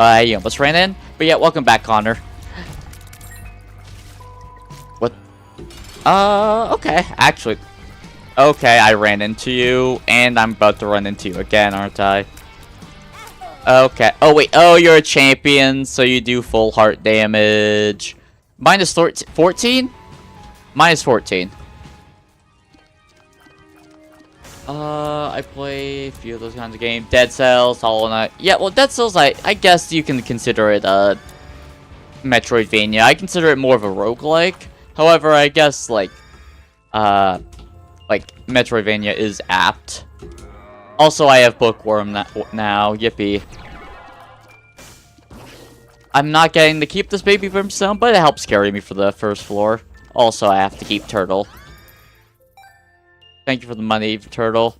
S1: You almost ran in. But yeah, welcome back, Connor. What? Okay. Actually, okay, I ran into you, and I'm about to run into you again, aren't I? Okay. Oh, wait. Oh, you're a champion, so you do full heart damage. Minus 14? Minus 14. I play a few of those kinds of games. Dead Cells, Hollow Knight. Yeah, well, Dead Cells, I guess you can consider it a Metroidvania. I consider it more of a roguelike. However, I guess, like Metroidvania is apt. Also, I have Bookworm now. Yippee. I'm not getting to keep this baby brimstone, but it helps carry me for the first floor. Also, I have to keep Turtle. Thank you for the money, Turtle.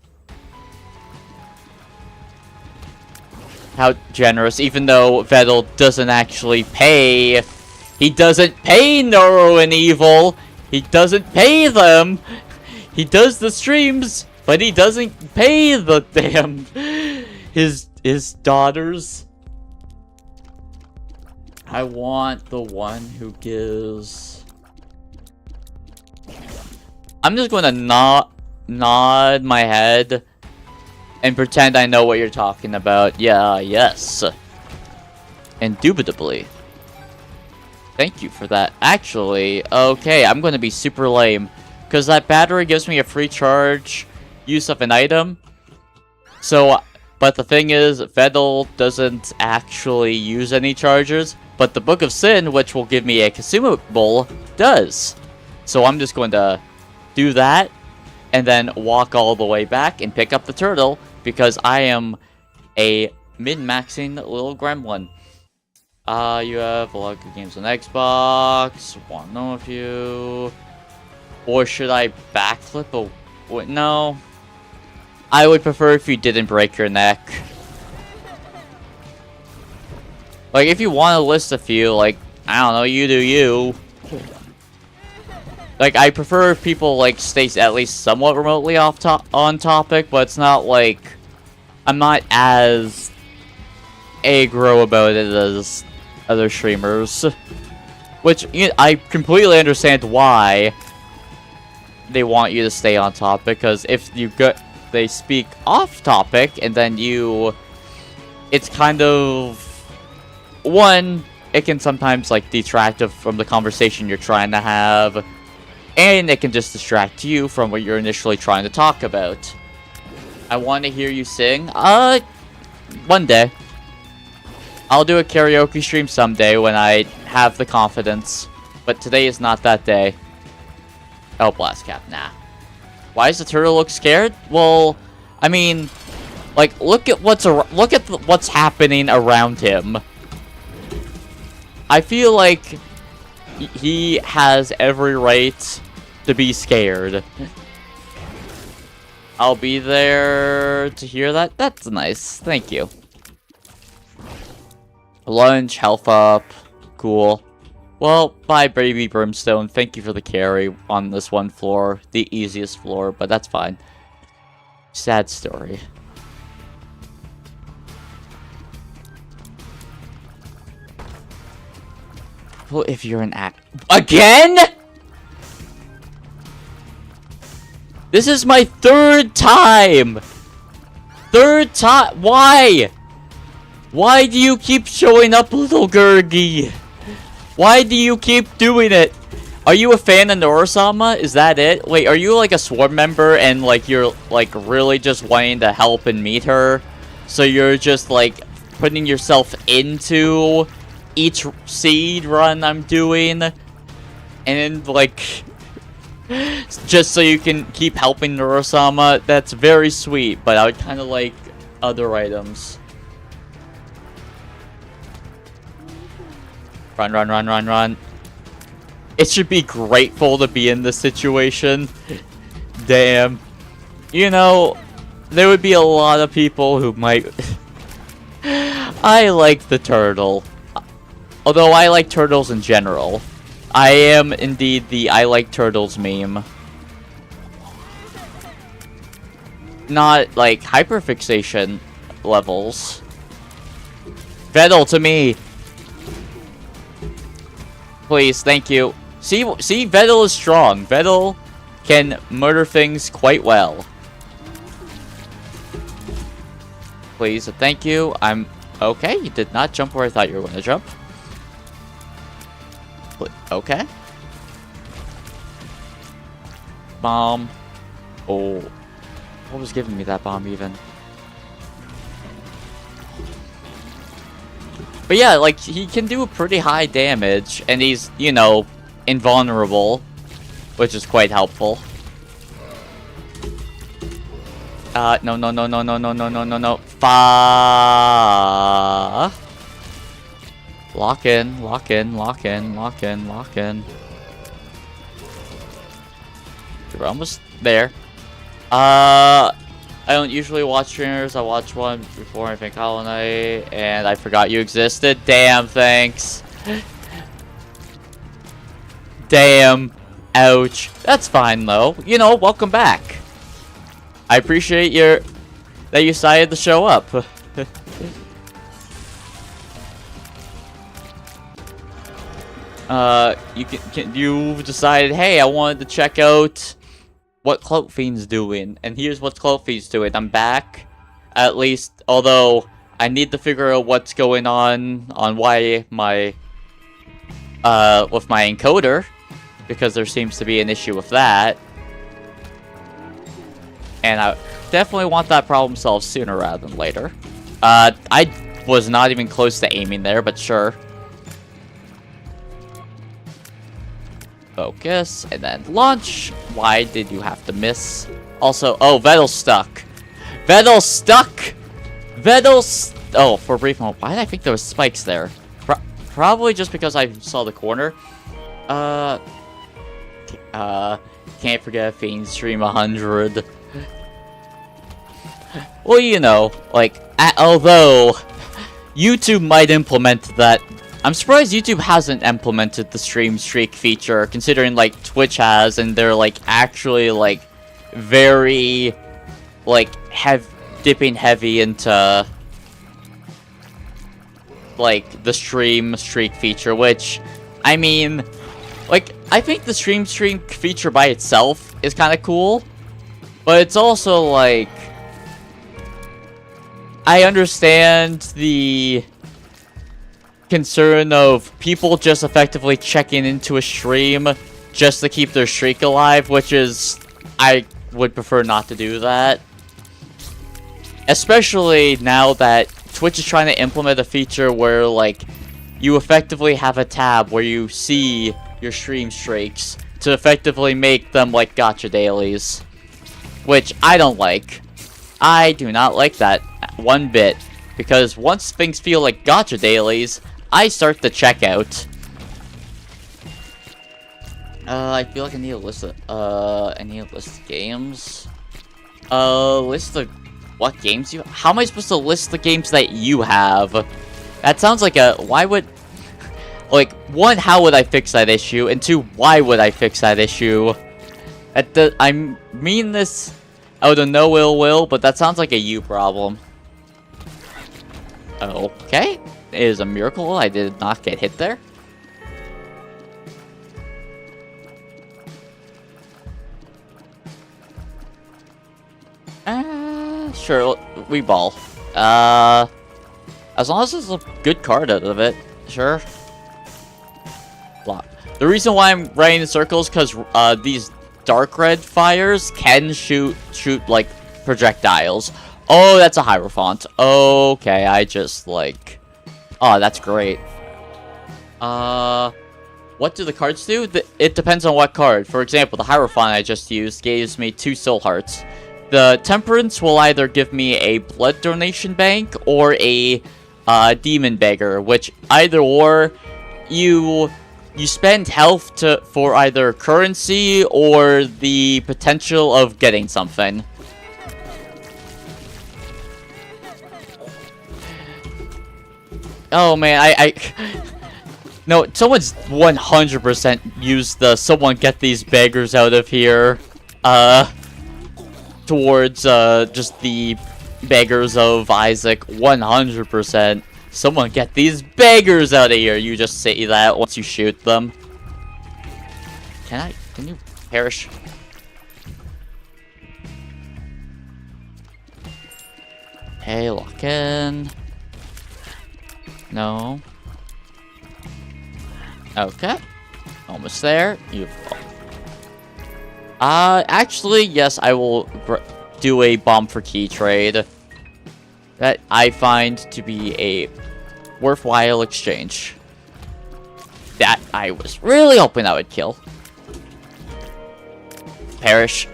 S1: How generous, even though Vettel doesn't actually pay. He doesn't pay Neuro and Evil. He doesn't pay them. He does the streams, but he doesn't pay the damn his daughters. I want the one who gives. I'm just going to nod my head and pretend I know what you're talking about. Yeah, yes. Indubitably. Thank you for that. Actually, okay, I'm going to be super lame. Because that battery gives me a free charge use of an item. So, but the thing is, Vettel doesn't actually use any chargers. But the Book of Sin, which will give me a consumable, does. So I'm just going to do that. And then walk all the way back and pick up the turtle. Because I am a min-maxing little gremlin. You have a lot of good games on Xbox. Want to know if you... Or should I backflip? Oh, wait, no. I would prefer if you didn't break your neck. Like, if you want to list a few, like, I don't know, you do you. Like, I prefer if people, like, stay at least somewhat remotely on topic, but it's not like... I'm not as aggro about it as other streamers. Which, I completely understand why they want you to stay on topic, because if they speak off topic, and then it's kind of... One, it can sometimes, like, detract from the conversation you're trying to have. And it can just distract you from what you're initially trying to talk about. I want to hear you sing. One day. I'll do a karaoke stream someday when I have the confidence. But today is not that day. Oh, blast cap, nah. Why does the turtle look scared? Well, I mean, like, look at what's happening around him. I feel like he has every right to be scared. I'll be there to hear that. That's nice. Thank you. Lunch, health up. Cool. Well, bye, baby brimstone. Thank you for the carry on this one floor. The easiest floor, but that's fine. Sad story. Well, if you're an act... Again?! This is my third time! Third time? Why? Why do you keep showing up, little Gurgi? Why do you keep doing it? Are you a fan of Norosama? Is that it? Wait, are you like a swarm member and like you're like really just wanting to help and meet her? So you're just like putting yourself into each seed run I'm doing? And like... just so you can keep helping Norosama? That's very sweet, but I would kind of like other items. Run, run, run, run, run. It should be grateful to be in this situation. Damn. You know, there would be a lot of people who might... I like the turtle. Although I like turtles in general. I am indeed the I like turtles meme. Not like hyperfixation levels. Vettel to me. Please, thank you. See, Vettel is strong. Vettel can murder things quite well. Please, thank you. I'm okay. You did not jump where I thought you were going to jump. Okay. Bomb. Oh. What was giving me that bomb even? But yeah, like, he can do a pretty high damage, and he's, you know, invulnerable, which is quite helpful. No. Lock in, lock in, lock in, lock in, lock in. We're almost there. I don't usually watch streamers. I watched one before I think Hollow Knight, and I forgot you existed. Damn, thanks. Damn. Ouch. That's fine though. You know, welcome back. I appreciate that you decided to show up. You decided, hey, I wanted to check out what Cloak Fiend's doing, and here's what Cloak Fiend's doing. I'm back, at least, although I need to figure out what's going on why my, with my encoder, because there seems to be an issue with that, and I definitely want that problem solved sooner rather than later. I was not even close to aiming there, but sure. Focus, and then launch. Why did you have to miss? Also, oh, Vettel's stuck. Vettel's stuck! Oh, for a brief moment. Why did I think there was spikes there? Probably just because I saw the corner. Can't forget Fiend Stream 100. Well, you know, like, although YouTube might implement that. I'm surprised YouTube hasn't implemented the stream streak feature, considering, like, Twitch has, and they're, like, actually, like, very, like, dipping heavy into, like, the stream streak feature, which, I mean, like, I think the stream streak feature by itself is kind of cool, but it's also, like, I understand the concern of people just effectively checking into a stream just to keep their streak alive, which is, I would prefer not to do that. Especially now that Twitch is trying to implement a feature where, like, you effectively have a tab where you see your stream streaks to effectively make them like gacha dailies. Which I don't like. I do not like that one bit. Because once things feel like gacha dailies, I start to check out. I feel like I need a list of, games. List of what games you... How am I supposed to list the games that you have? That sounds like a... Why would... Like, one, how would I fix that issue? And two, why would I fix that issue? I mean this out of no ill will, but that sounds like a you problem. Okay. It is a miracle I did not get hit there. sure, we ball. As long as there's a good card out of it, sure. The reason why I'm writing in circles, because these dark red fires can shoot like projectiles. Oh, that's a Hierophant. Okay, I just like... Oh, that's great. What do the cards do? It depends on what card. For example, the Hierophant I just used gives me 2 soul hearts. The Temperance will either give me a blood donation bank or a demon beggar, which either or you spend health for either currency or the potential of getting something. Oh man, I no, someone's 100% used the someone get these beggars out of here towards just the beggars of Isaac. 100%. Someone get these beggars out of here. You just say that once you shoot them. Can you perish? Hey, lock in. No. Okay. Almost there. Actually, yes, I will do a bomb for key trade. That I find to be a worthwhile exchange. That I was really hoping I would kill. Perish.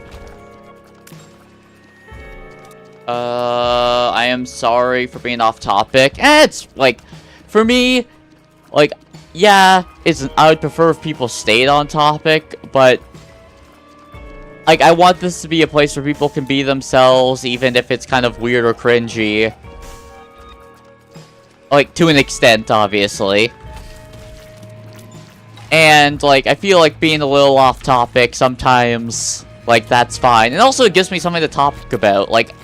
S1: I am sorry for being off topic. It's like, for me, like, yeah, I would prefer if people stayed on topic, but like, I want this to be a place where people can be themselves, even if it's kind of weird or cringy. Like, to an extent, obviously. And, like, I feel like being a little off topic sometimes, like, that's fine. And also, it gives me something to talk about. Like,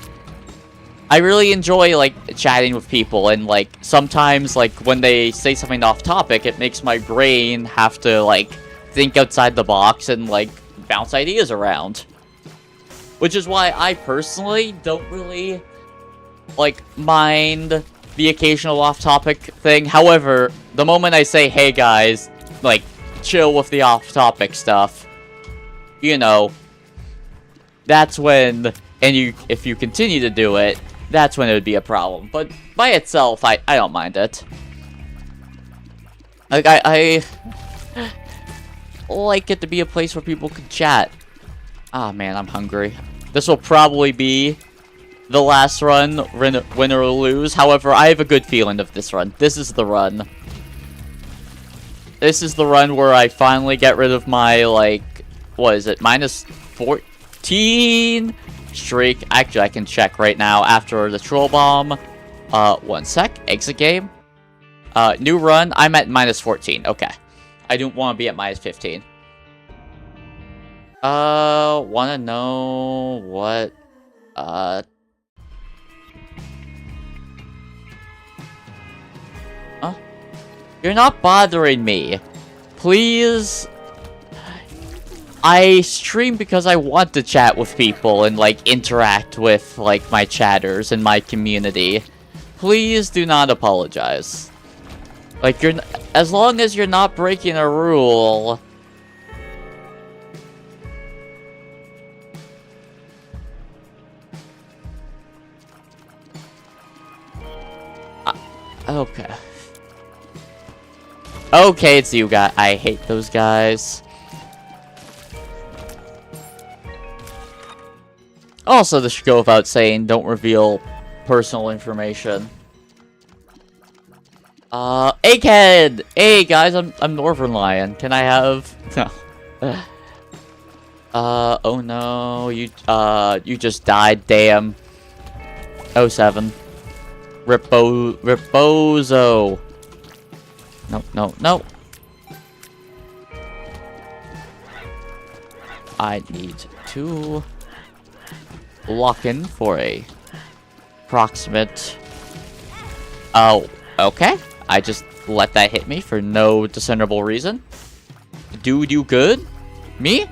S1: I really enjoy, like, chatting with people, and, like, sometimes, like, when they say something off topic, it makes my brain have to, like, think outside the box and, like, bounce ideas around. Which is why I personally don't really, like, mind the occasional off-topic thing. However, the moment I say, hey guys, like, chill with the off-topic stuff, you know, that's when, and if you continue to do it, that's when it would be a problem. But by itself, I don't mind it. Like, I like it to be a place where people can chat. Ah, man, I'm hungry. This will probably be the last run, win or lose. However, I have a good feeling of this run. This is the run. This is the run where I finally get rid of my, like, what is it, minus 14 streak. Actually, I can check right now after the troll bomb. 1 sec. Exit game. New run. I'm at minus 14. Okay. I don't want to be at minus 15. Wanna know what, You're not bothering me. Please. I stream because I want to chat with people and, like, interact with, like, my chatters and my community. Please do not apologize. Like, as long as you're not breaking a rule. Okay. Okay, it's you guys. I hate those guys. Also, this should go without saying, don't reveal personal information. Egghead! Hey guys, I'm Northern Lion. Can I have... No. Oh no, you just died, damn. 07. Ripozo. No, no, no. I need to lock in for a approximate... Oh, okay. I just let that hit me for no discernible reason. Dude, you good? Me?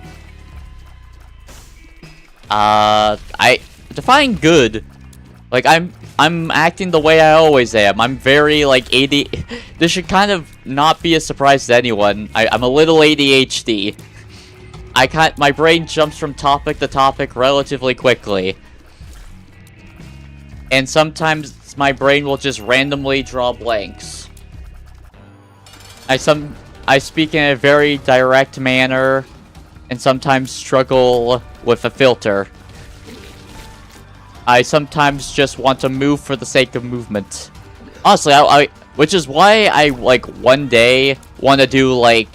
S1: I define good Like, I'm acting the way I always am. I'm very, like, This should kind of not be a surprise to anyone. I'm a little ADHD. My brain jumps from topic to topic relatively quickly. And sometimes my brain will just randomly draw blanks. I speak in a very direct manner, and sometimes struggle with a filter. I sometimes just want to move for the sake of movement. Honestly, which is why I, like, one day want to do, like,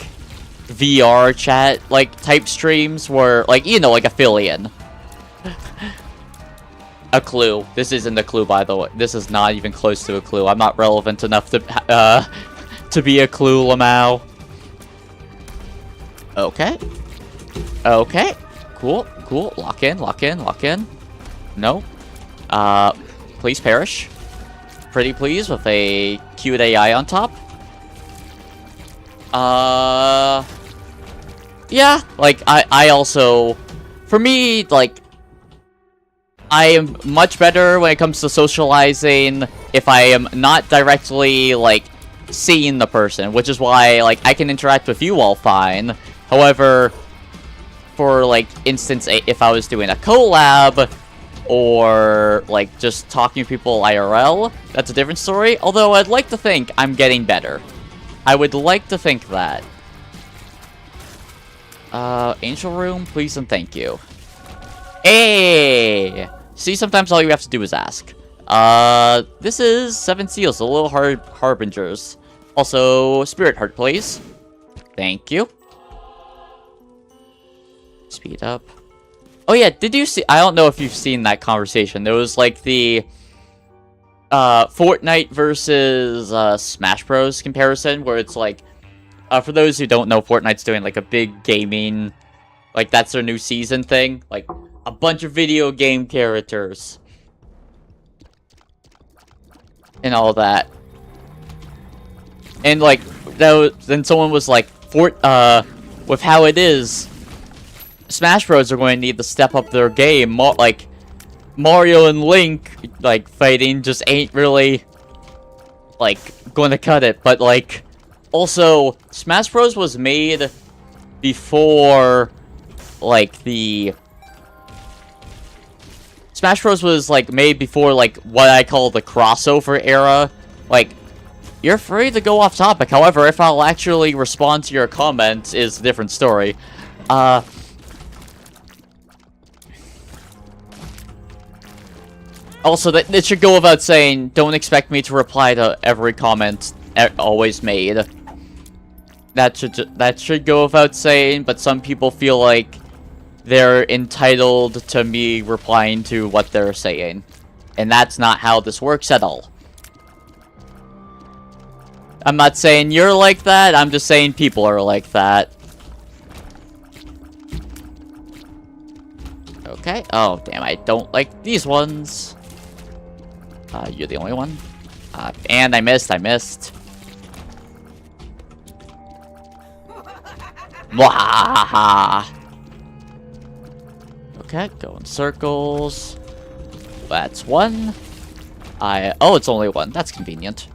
S1: VR chat, like, type streams where, like, you know, like Affiliate. A clue. This isn't a clue, by the way. This is not even close to a clue. I'm not relevant enough to be a clue, Lamau. Okay. Okay. Cool. Cool. Lock in. Lock in. Lock in. No. Please perish. Pretty please with a cute AI on top. Yeah, like, I also, for me, like, I am much better when it comes to socializing if I am not directly, like, seeing the person, which is why, like, I can interact with you all fine. However, for, like, instance, if I was doing a collab, or, like, just talking to people IRL, that's a different story. Although, I'd like to think I'm getting better. I would like to think that. Angel Room, please and thank you. Hey! See, sometimes all you have to do is ask. This is 7 Seals, the Little Harbingers. Also, Spirit Heart, please. Thank you. Speed up. Oh yeah, did you see? I don't know if you've seen that conversation. There was like the Fortnite versus Smash Bros comparison, where it's like, for those who don't know, Fortnite's doing like a big gaming, like that's their new season thing, like a bunch of video game characters and all that. And like then someone was like, with how it is, Smash Bros are going to need to step up their game. Like, Mario and Link, like, fighting just ain't really, like, going to cut it. But, like, also, Smash Bros was made before, like, Smash Bros was, like, made before, like, what I call the crossover era. Like, you're free to go off topic. However, if I'll actually respond to your comments is a different story. Also, that it should go without saying, don't expect me to reply to every comment always made. That should go without saying, but some people feel like they're entitled to me replying to what they're saying. And that's not how this works at all. I'm not saying you're like that, I'm just saying people are like that. Okay. Oh, damn, I don't like these ones. You're the only one. And I missed. Mwahaha. Okay, go in circles. That's one. Oh, it's only one. That's convenient.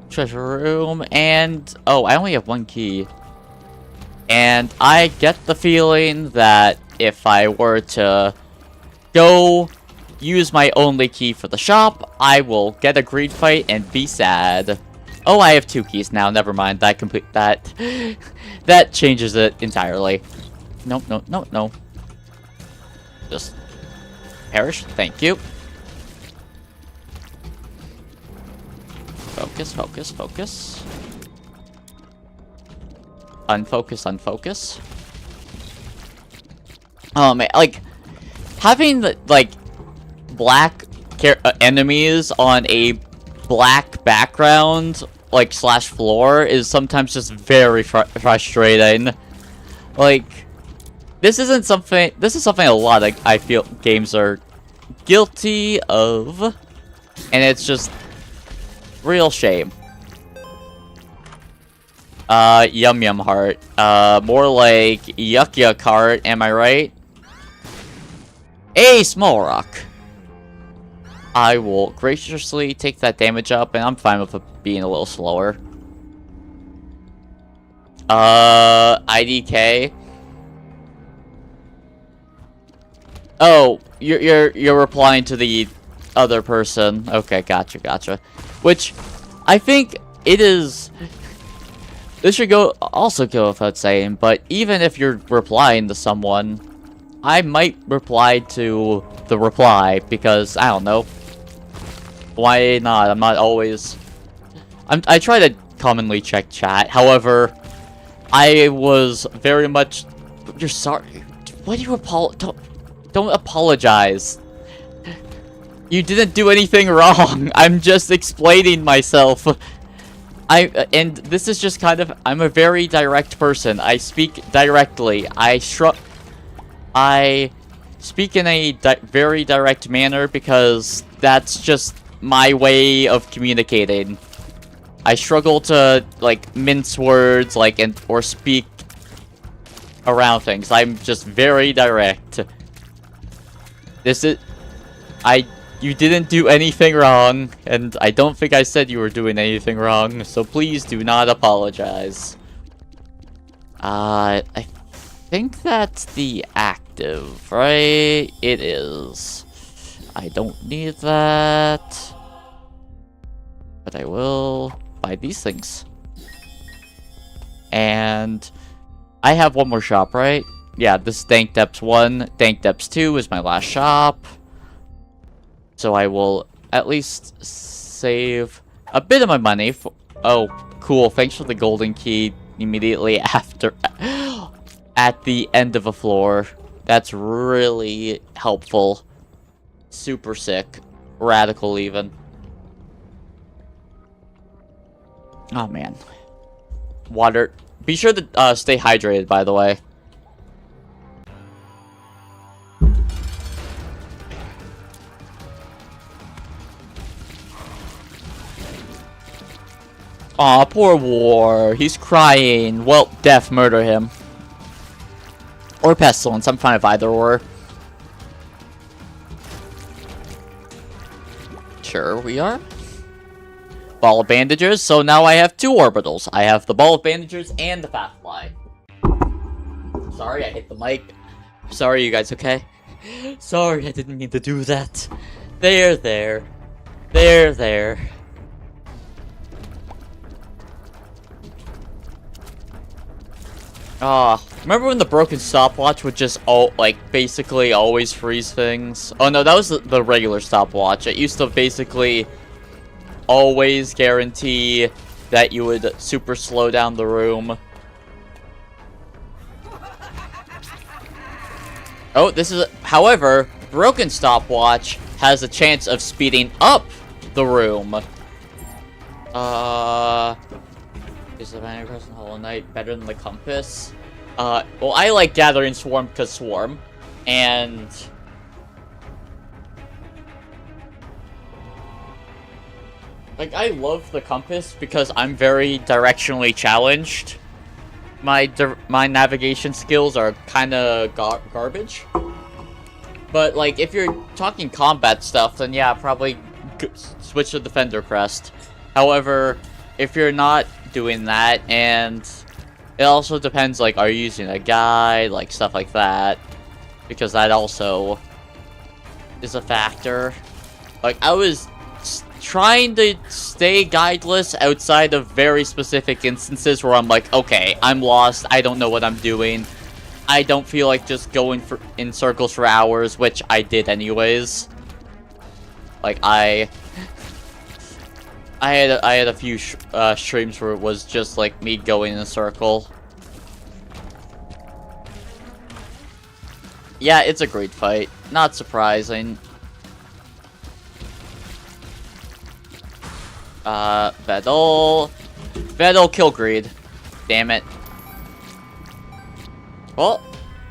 S1: Treasure room, and... oh, I only have one key. And I get the feeling that if I were to go use my only key for the shop, I will get a greed fight and be sad. Oh, I have 2 keys now. Never mind. That that changes it entirely. No. Just perish. Thank you. Focus. Unfocus. Oh man, like having the black enemies on a black background, like / floor, is sometimes just very frustrating. Like, this is something a lot of I feel games are guilty of, and it's just real shame. Yum heart. More like yuck heart, am I right? A small rock. I will graciously take that damage up, and I'm fine with it being a little slower. IDK. Oh, you're replying to the other person. Okay, gotcha. Which, I think it is... This should also go without saying, but even if you're replying to someone, I might reply to the reply, because, I don't know. Why not? I'm not always... I try to commonly check chat, however, I was very much... You're sorry. Why do you Don't apologize. You didn't do anything wrong. I'm just explaining myself. And this is just kind of... I'm a very direct person. I speak directly. I speak in a very direct manner because that's just my way of communicating. I struggle to, like, mince words, like, or speak around things. I'm just very direct. You didn't do anything wrong, and I don't think I said you were doing anything wrong, so please do not apologize. I think that's the active, right? It is. I don't need that. But I will buy these things. And I have one more shop, right? Yeah, this is Dank Depths 1. Dank Depths 2 is my last shop. So I will at least save a bit of my money. Oh, cool. Thanks for the golden key immediately after... at the end of a floor. That's really helpful. Super sick. Radical, even. Oh, man. Water. Be sure to stay hydrated, by the way. Aw, poor War. He's crying. Well, death, murder him. Or pestilence. I'm fine with either or. Sure, we are. Ball of bandages. So now I have 2 orbitals. I have the ball of bandages and the fast fly. Sorry, I hit the mic. Sorry, you guys, okay? Sorry, I didn't mean to do that. There. Remember when the broken stopwatch would just, basically always freeze things? Oh no, that was the regular stopwatch. It used to basically always guarantee that you would super slow down the room. Oh, however, broken stopwatch has a chance of speeding up the room. Is the Vanity Crest and Hollow Knight better than the Compass? Well, I like Gathering Swarm because Swarm, and... Like, I love the Compass because I'm very directionally challenged. My navigation skills are kind of garbage. But, like, if you're talking combat stuff, then yeah, probably switch to Defender Crest. However, if you're not doing that, and it also depends, like, are you using a guide, like, stuff like that, because that also is a factor. Like, I was trying to stay guideless outside of very specific instances where I'm like, okay, I'm lost, I don't know what I'm doing, I don't feel like just going in circles for hours, which I did anyways. Like, I had a few streams where it was just like me going in a circle. Yeah, it's a great fight. Not surprising. Vedal kill greed. Damn it. Well,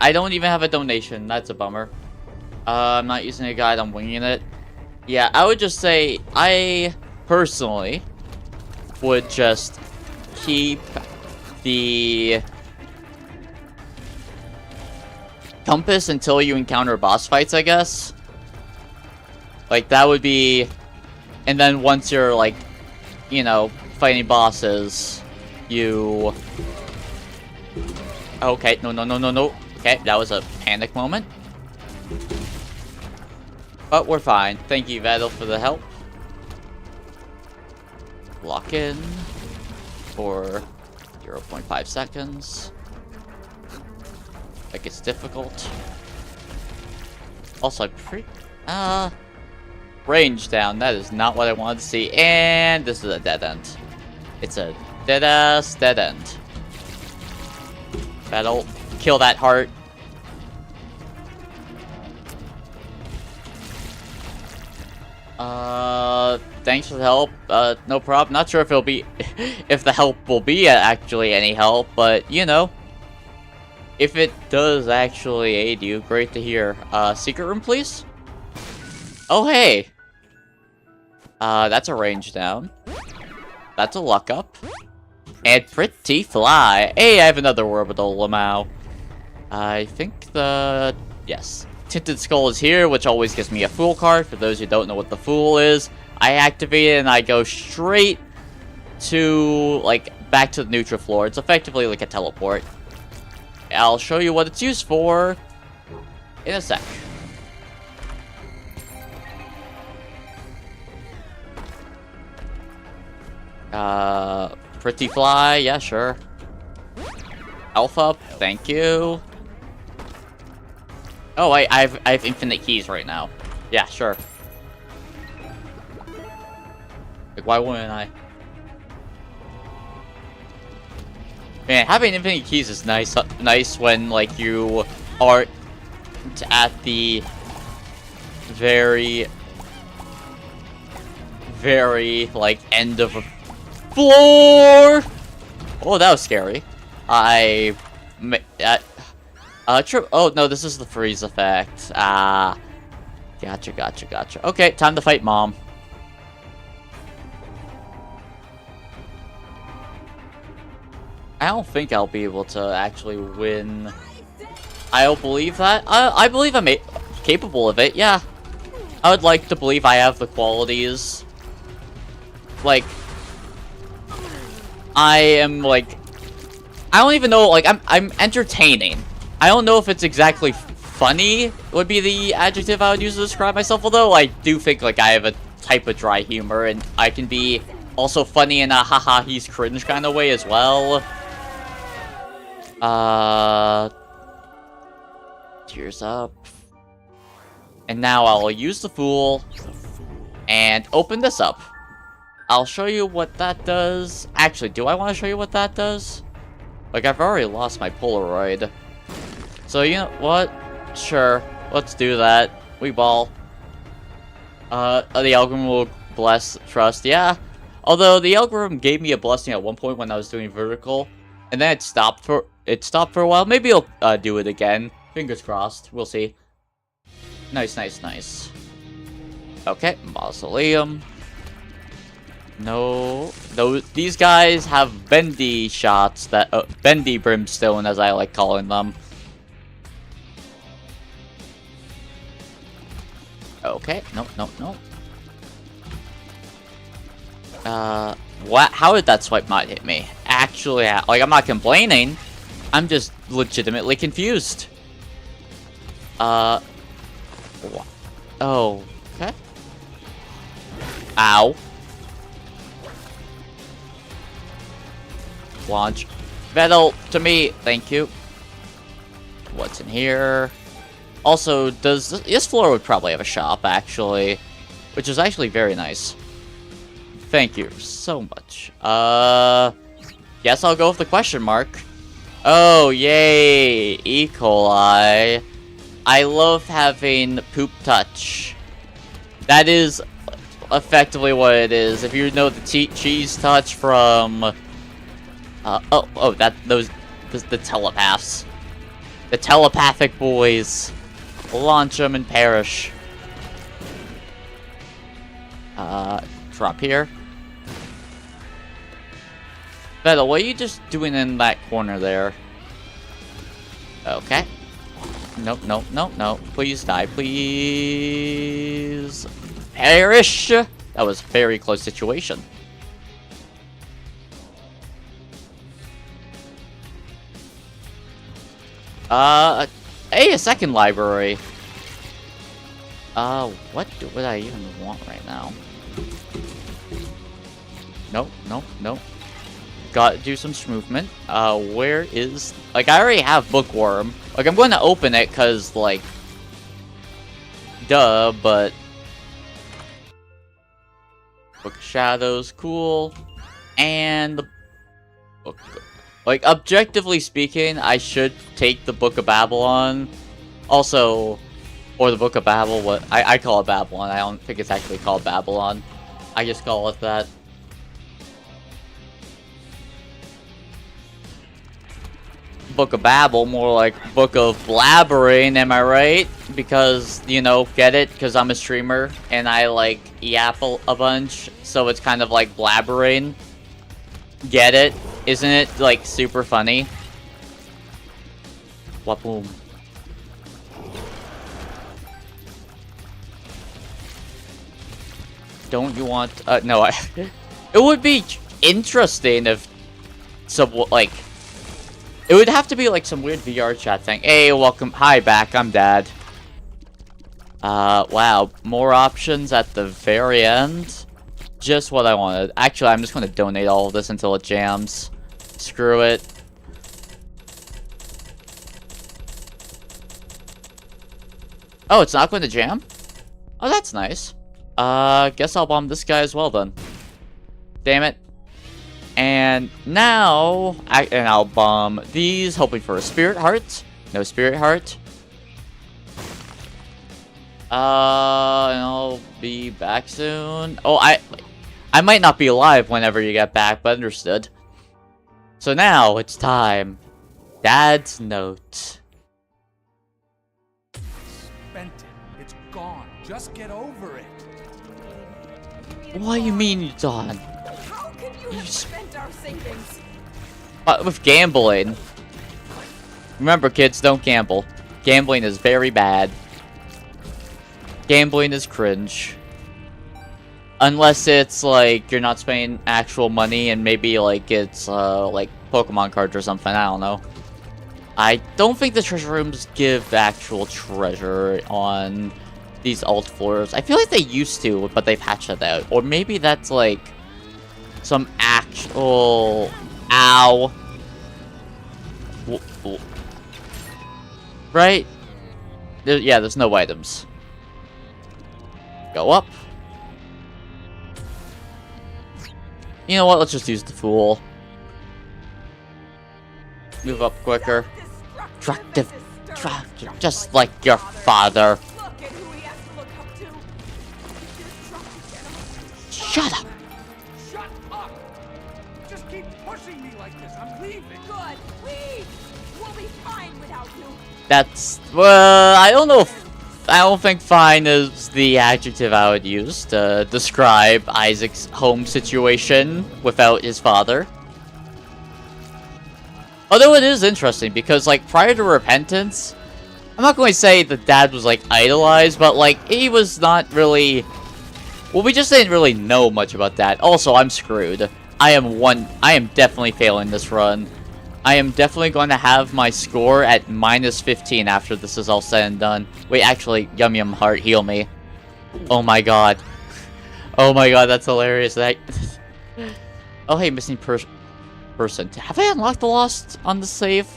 S1: I don't even have a donation. That's a bummer. I'm not using a guide. I'm winging it. Yeah, I would just say I personally would just keep the Compass until you encounter boss fights, I guess. Like, that would be... And then once you're, like, you know, fighting bosses, you... Okay, no, no, no, no, no. Okay, that was a panic moment. But we're fine. Thank you, Vettel, for the help. Lock in for 0.5 seconds. Like, it's difficult. Also, range down. That is not what I wanted to see. And this is a dead end. It's a dead-ass dead end. Battle. Kill that heart. Thanks for the help. No problem. Not sure if it'll be... if the help will be actually any help, but, you know. If it does actually aid you, great to hear. Secret room, please? Oh, hey! That's a range down. That's a luck up. And pretty fly. Hey, I have another orbital Lamau. I think the... Yes. Tinted Skull is here, which always gives me a Fool card. For those who don't know what the Fool is, I activate it and I go straight to, like, back to the neutral floor. It's effectively like a teleport. I'll show you what it's used for in a sec. Pretty fly, yeah, sure. Alpha, thank you. Oh, I have infinite keys right now. Yeah, sure. Like, why wouldn't I? Man, having infinite keys is nice. Nice when, like, you are at the very, like, end of a floor. Oh, that was scary. Oh no, this is the freeze effect. Gotcha. Okay, time to fight Mom. I don't think I'll be able to actually win. I don't believe that. I believe I'm capable of it, yeah. I would like to believe I have the qualities. Like, I am, like... I don't even know, like, I'm entertaining. I don't know if it's exactly funny would be the adjective I would use to describe myself, although I do think, like, I have a type of dry humor, and I can be also funny in a haha he's cringe kind of way as well. Tears up. And now I'll use the Fool and open this up. I'll show you what that does. Actually, do I want to show you what that does? Like, I've already lost my Polaroid. So, you know what? Sure. Let's do that. We ball. The algorithm will trust. Yeah. Although, the algorithm gave me a blessing at one point when I was doing vertical. And then it stopped for a while. Maybe it'll do it again. Fingers crossed. We'll see. Nice. Okay, Mausoleum. No, these guys have bendy shots that bendy brimstone, as I like calling them. Okay, no. What? How did that swipe not hit me? Actually, like, I'm not complaining. I'm just legitimately confused. What? Oh, okay. Ow. Launch. Vettel, to me. Thank you. What's in here? Also, this floor would probably have a shop, actually. Which is actually very nice. Thank you so much. Guess I'll go with the question mark. Oh, yay. E. coli. I love having poop touch. That is effectively what it is. If you know the cheese touch from... the telepaths. The telepathic boys. Launch them and perish. Drop here. Vettel, what are you just doing in that corner there? Okay. Nope. Please die, please. perish. That was a very close situation. Hey, a second library. What would I even want right now? Nope, nope, nope. Gotta do some movement. Where is... Like, I already have Bookworm. Like, I'm going to open it, because, like... Duh, but... Book of Shadows, cool. And... the book... Like, objectively speaking, I should take the Book of Babylon. Also... Or the Book of Babel, what... I call it Babylon. I don't think it's actually called Babylon. I just call it that. Book of Babel, more like Book of Blabbering, am I right? Because, you know, get it? Because I'm a streamer, and I, like, yap a bunch, so it's kind of like blabbering. Get it? Isn't it, like, super funny? Waboom. Don't you want... no, it would be interesting if some, like... It would have to be, like, some weird VR chat thing. Hey, welcome. Hi, back. I'm Dad. Wow. More options at the very end. Just what I wanted. Actually, I'm just going to donate all of this until it jams. Screw it. Oh, it's not going to jam? Oh, that's nice. Guess I'll bomb this guy as well, then. Damn it. And now, I'll bomb these, hoping for a spirit heart. No spirit heart. And I'll be back soon. Oh, I might not be alive whenever you get back, but understood. So now, it's time. Dad's note.
S2: Spent it. It's gone. Just get over it.
S1: What do you mean it's on?
S3: How can you have spent our savings?
S1: With gambling. Remember, kids, don't gamble. Gambling is very bad. Gambling is cringe. Unless it's, like, you're not spending actual money and maybe, like, it's, like, Pokemon cards or something. I don't know. I don't think the treasure rooms give actual treasure on these alt floors. I feel like they used to, but they patched it out. Or maybe that's, like, some actual... Ow. Right? Yeah, there's no items. Go up. You know what? Let's just use the Fool. Move up quicker. Destructive. Just like your father.
S3: Look at who he has to look up to. Destructive.
S1: Shut up.
S2: Shut up! Just keep pushing me like this. I'm leaving.
S3: Good. Leave. We'll be fine without you.
S1: That's... Well, I don't know if... I don't think fine is the adjective I would use to describe Isaac's home situation without his father. Although it is interesting because, like, prior to Repentance, I'm not going to say the dad was, like, idolized, but, like, he was not really... Well, we just didn't really know much about that. Also, I'm screwed. I am definitely failing this run. I am definitely going to have my score at -15 after this is all said and done. Wait, actually, Yum Yum Heart, heal me. Oh my god. Oh my god, that's hilarious. That... Oh, hey, missing person. Have I unlocked the Lost on the save?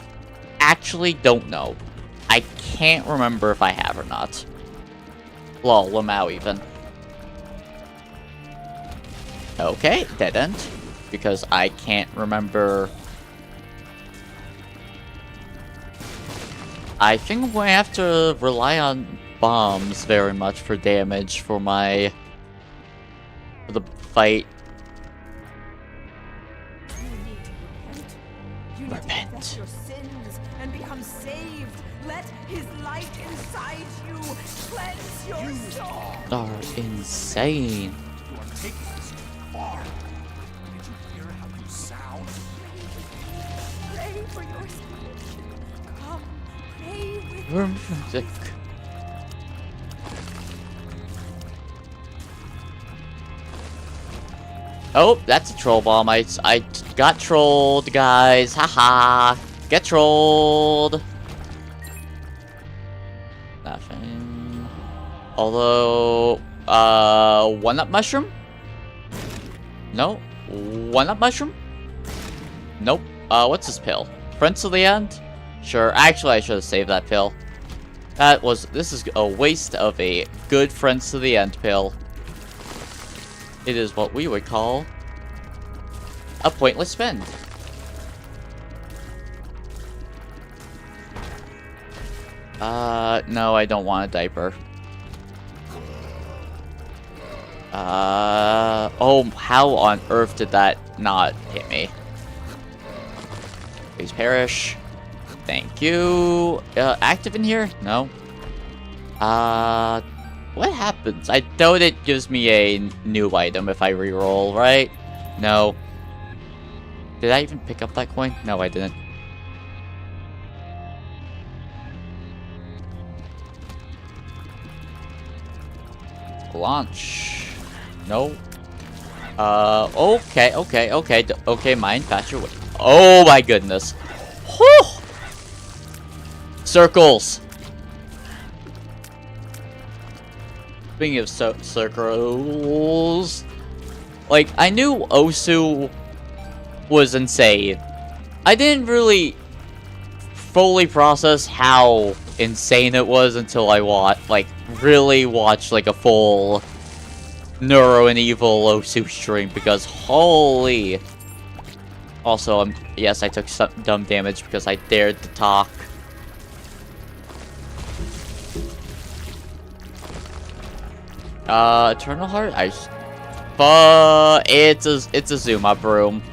S1: Actually, don't know. I can't remember if I have or not. Lol, Lamau even. Okay, dead end. Because I can't remember... I think I'm going to have to rely on bombs very much for damage for my... for the fight.
S3: You need to repent. You need to confess your sins and become saved. Let his light inside you cleanse your soul.
S1: Are insane.
S2: You are taking this too far. Did you hear how you sound?
S3: Pray for your salvation. Come, pray with
S1: Music. Oh, that's a troll bomb. I got trolled, guys. Haha. Get trolled. Nothing. Although, one-up mushroom? No. One-up mushroom? Nope. What's this pill? Friends to the end? Sure. Actually, I should have saved that pill. This is a waste of a good friends to the end pill. It is what we would call a pointless spend. No, I don't want a diaper. Oh, how on earth did that not hit me? Please perish. Thank you. Active in here? No. What happens? I doubt it gives me a new item if I reroll, right? No. Did I even pick up that coin? No, I didn't. Launch. No. Okay, mine, patch your way. Oh my goodness. Whew! Circles. Speaking of circles, like, I knew Osu was insane. I didn't really fully process how insane it was until I really watched like a full Neuro and Evil Osu stream, because holy. Also, yes, I took some dumb damage because I dared to talk. Eternal Heart? But it's a zoom up room.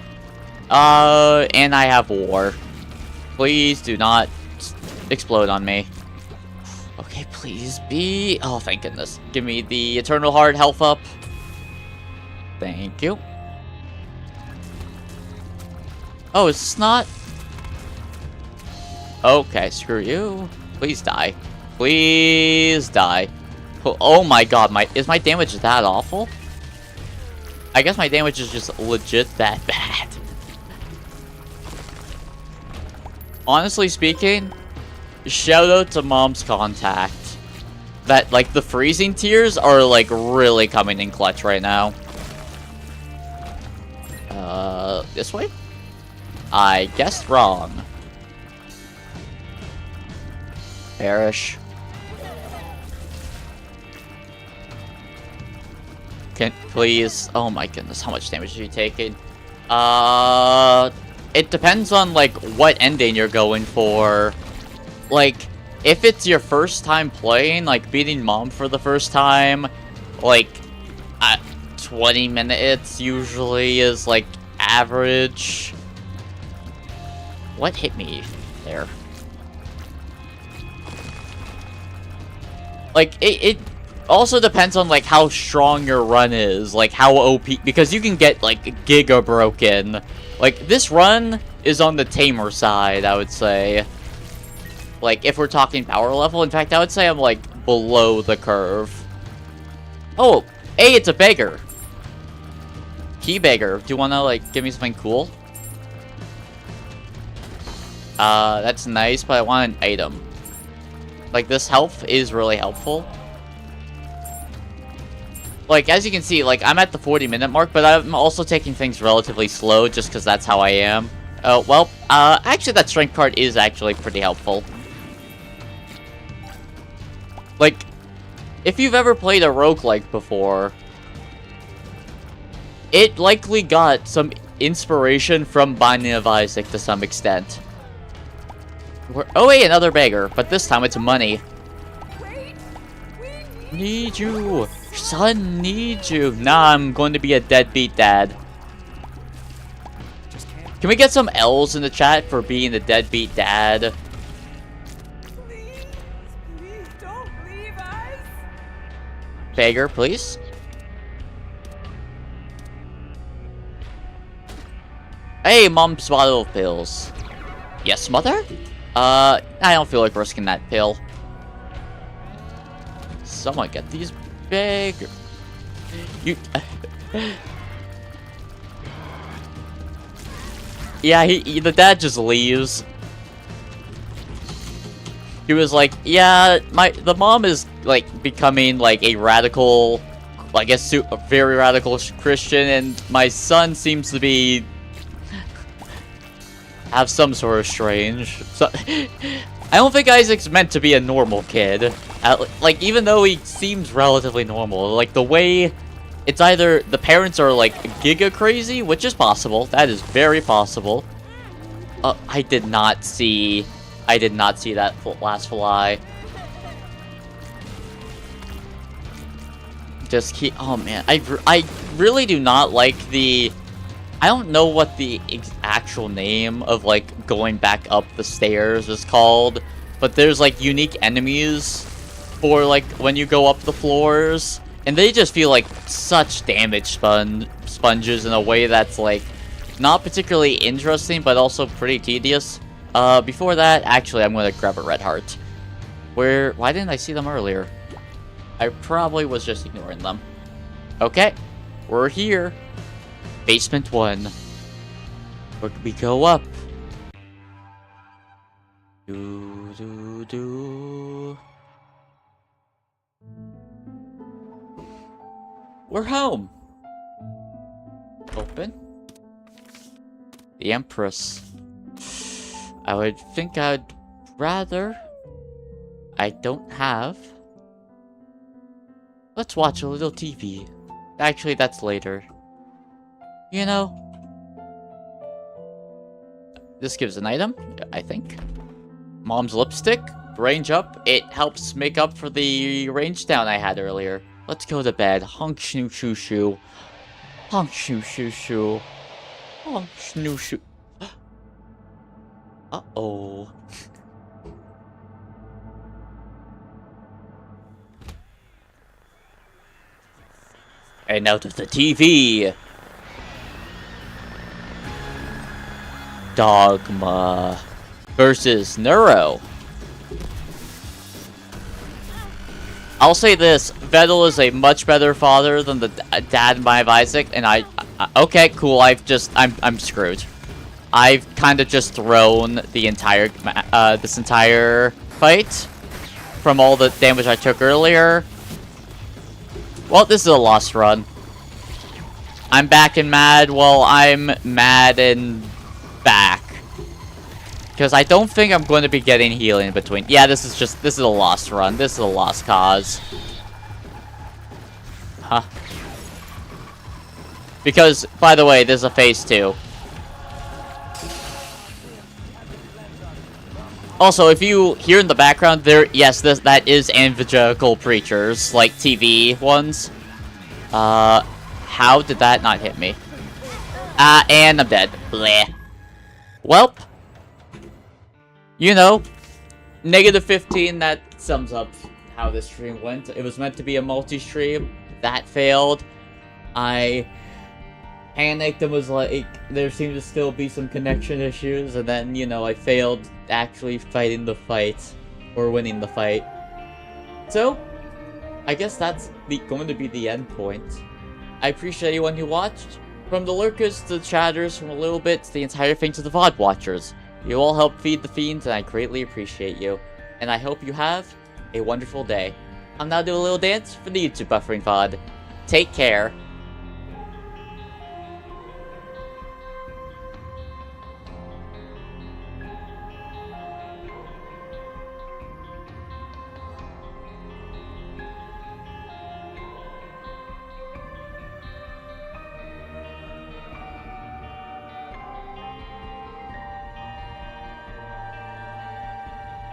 S1: And I have war. Please do not explode on me. Okay, please be... Oh, thank goodness. Give me the Eternal Heart health up. Thank you. Oh, it's not... Okay, screw you. Please die. Please die. Oh my god, is my damage that awful? I guess my damage is just legit that bad. Honestly speaking, shout out to Mom's Contact. That, like, the freezing tears are, like, really coming in clutch right now. This way? I guessed wrong. Perish. Please. Oh my goodness, how much damage are you taking? It depends on, like, what ending you're going for. Like, if it's your first time playing, like, beating Mom for the first time, like, 20 minutes usually is, like, average. What hit me there? Like, it also depends on, like, how strong your run is, like, how OP, because you can get, like, Giga broken. Like, this run is on the tamer side, I would say. Like, if we're talking power level, in fact, I would say I'm, like, below the curve. Oh, hey, it's a beggar. Key beggar. Do you want to, like, give me something cool? That's nice, but I want an item. Like, this health is really helpful. Like, as you can see, like, I'm at the 40-minute mark, but I'm also taking things relatively slow, just because that's how I am. Oh, well, actually, that strength card is actually pretty helpful. Like, if you've ever played a roguelike before, it likely got some inspiration from Binding of Isaac to some extent. Oh, wait, another beggar, but this time it's money.
S3: Wait,
S1: Need you. Son, need you. Nah, I'm going to be a deadbeat dad. Can we get some L's in the chat for being the deadbeat dad?
S3: please, please don't leave us.
S1: Beggar, please. Hey, Mom's bottle of pills. Yes, mother? I don't feel like risking that pill. Someone get these big... You... Yeah, the dad just leaves. He was like, yeah, the mom is like becoming like a radical, I guess a very radical Christian, and my son seems to be have some sort of strange. So, I don't think Isaac's meant to be a normal kid. Like, even though he seems relatively normal, like the way it's either the parents are like giga crazy, which is possible. That is very possible. I did not see that last fly. Just keep. Oh man, I really do not like the. I don't know what the actual name of like going back up the stairs is called, but there's like unique enemies for like when you go up the floors, and they just feel like such damage sponges in a way that's like not particularly interesting, but also pretty tedious. Before that, actually, I'm gonna grab a red heart. Why didn't I see them earlier? I probably was just ignoring them. Okay, we're here. Basement 1. Where can we go up? We're home. Open. The Empress. I would think I'd rather. I don't have. Let's watch a little TV. Actually, that's later. You know, this gives an item, I think. Mom's lipstick, range up. It helps make up for the range down I had earlier. Let's go to bed. Honk shoo shoo shoo. Honk shoo shoo shoo. Honk shoo shoo. Uh-oh. And out of the TV. Dogma versus Neuro. I'll say this, Vettel is a much better father than the dad of Isaac, and okay, cool, I'm screwed. I've kind of just thrown the entire, this entire fight from all the damage I took earlier. Well, this is a lost run. I'm back and mad, well, I'm mad and back. Because I don't think I'm going to be getting healing in between. Yeah, this is a lost run. This is a lost cause. Huh. Because, by the way, there's a phase 2. Also, if you hear in the background, that is evangelical preachers, like TV ones. How did that not hit me? And I'm dead. Bleh. Welp. You know, -15, that sums up how this stream went. It was meant to be a multi-stream. That failed. I panicked and was like, there seemed to still be some connection issues, and then, you know, I failed actually fighting the fight, or winning the fight. So, I guess that's going to be the end point. I appreciate anyone who watched. From the lurkers to the chatters, from a little bit to the entire thing to the VOD watchers. You all help feed the fiends, and I greatly appreciate you. And I hope you have a wonderful day. I'll now do a little dance for the YouTube buffering VOD. Take care.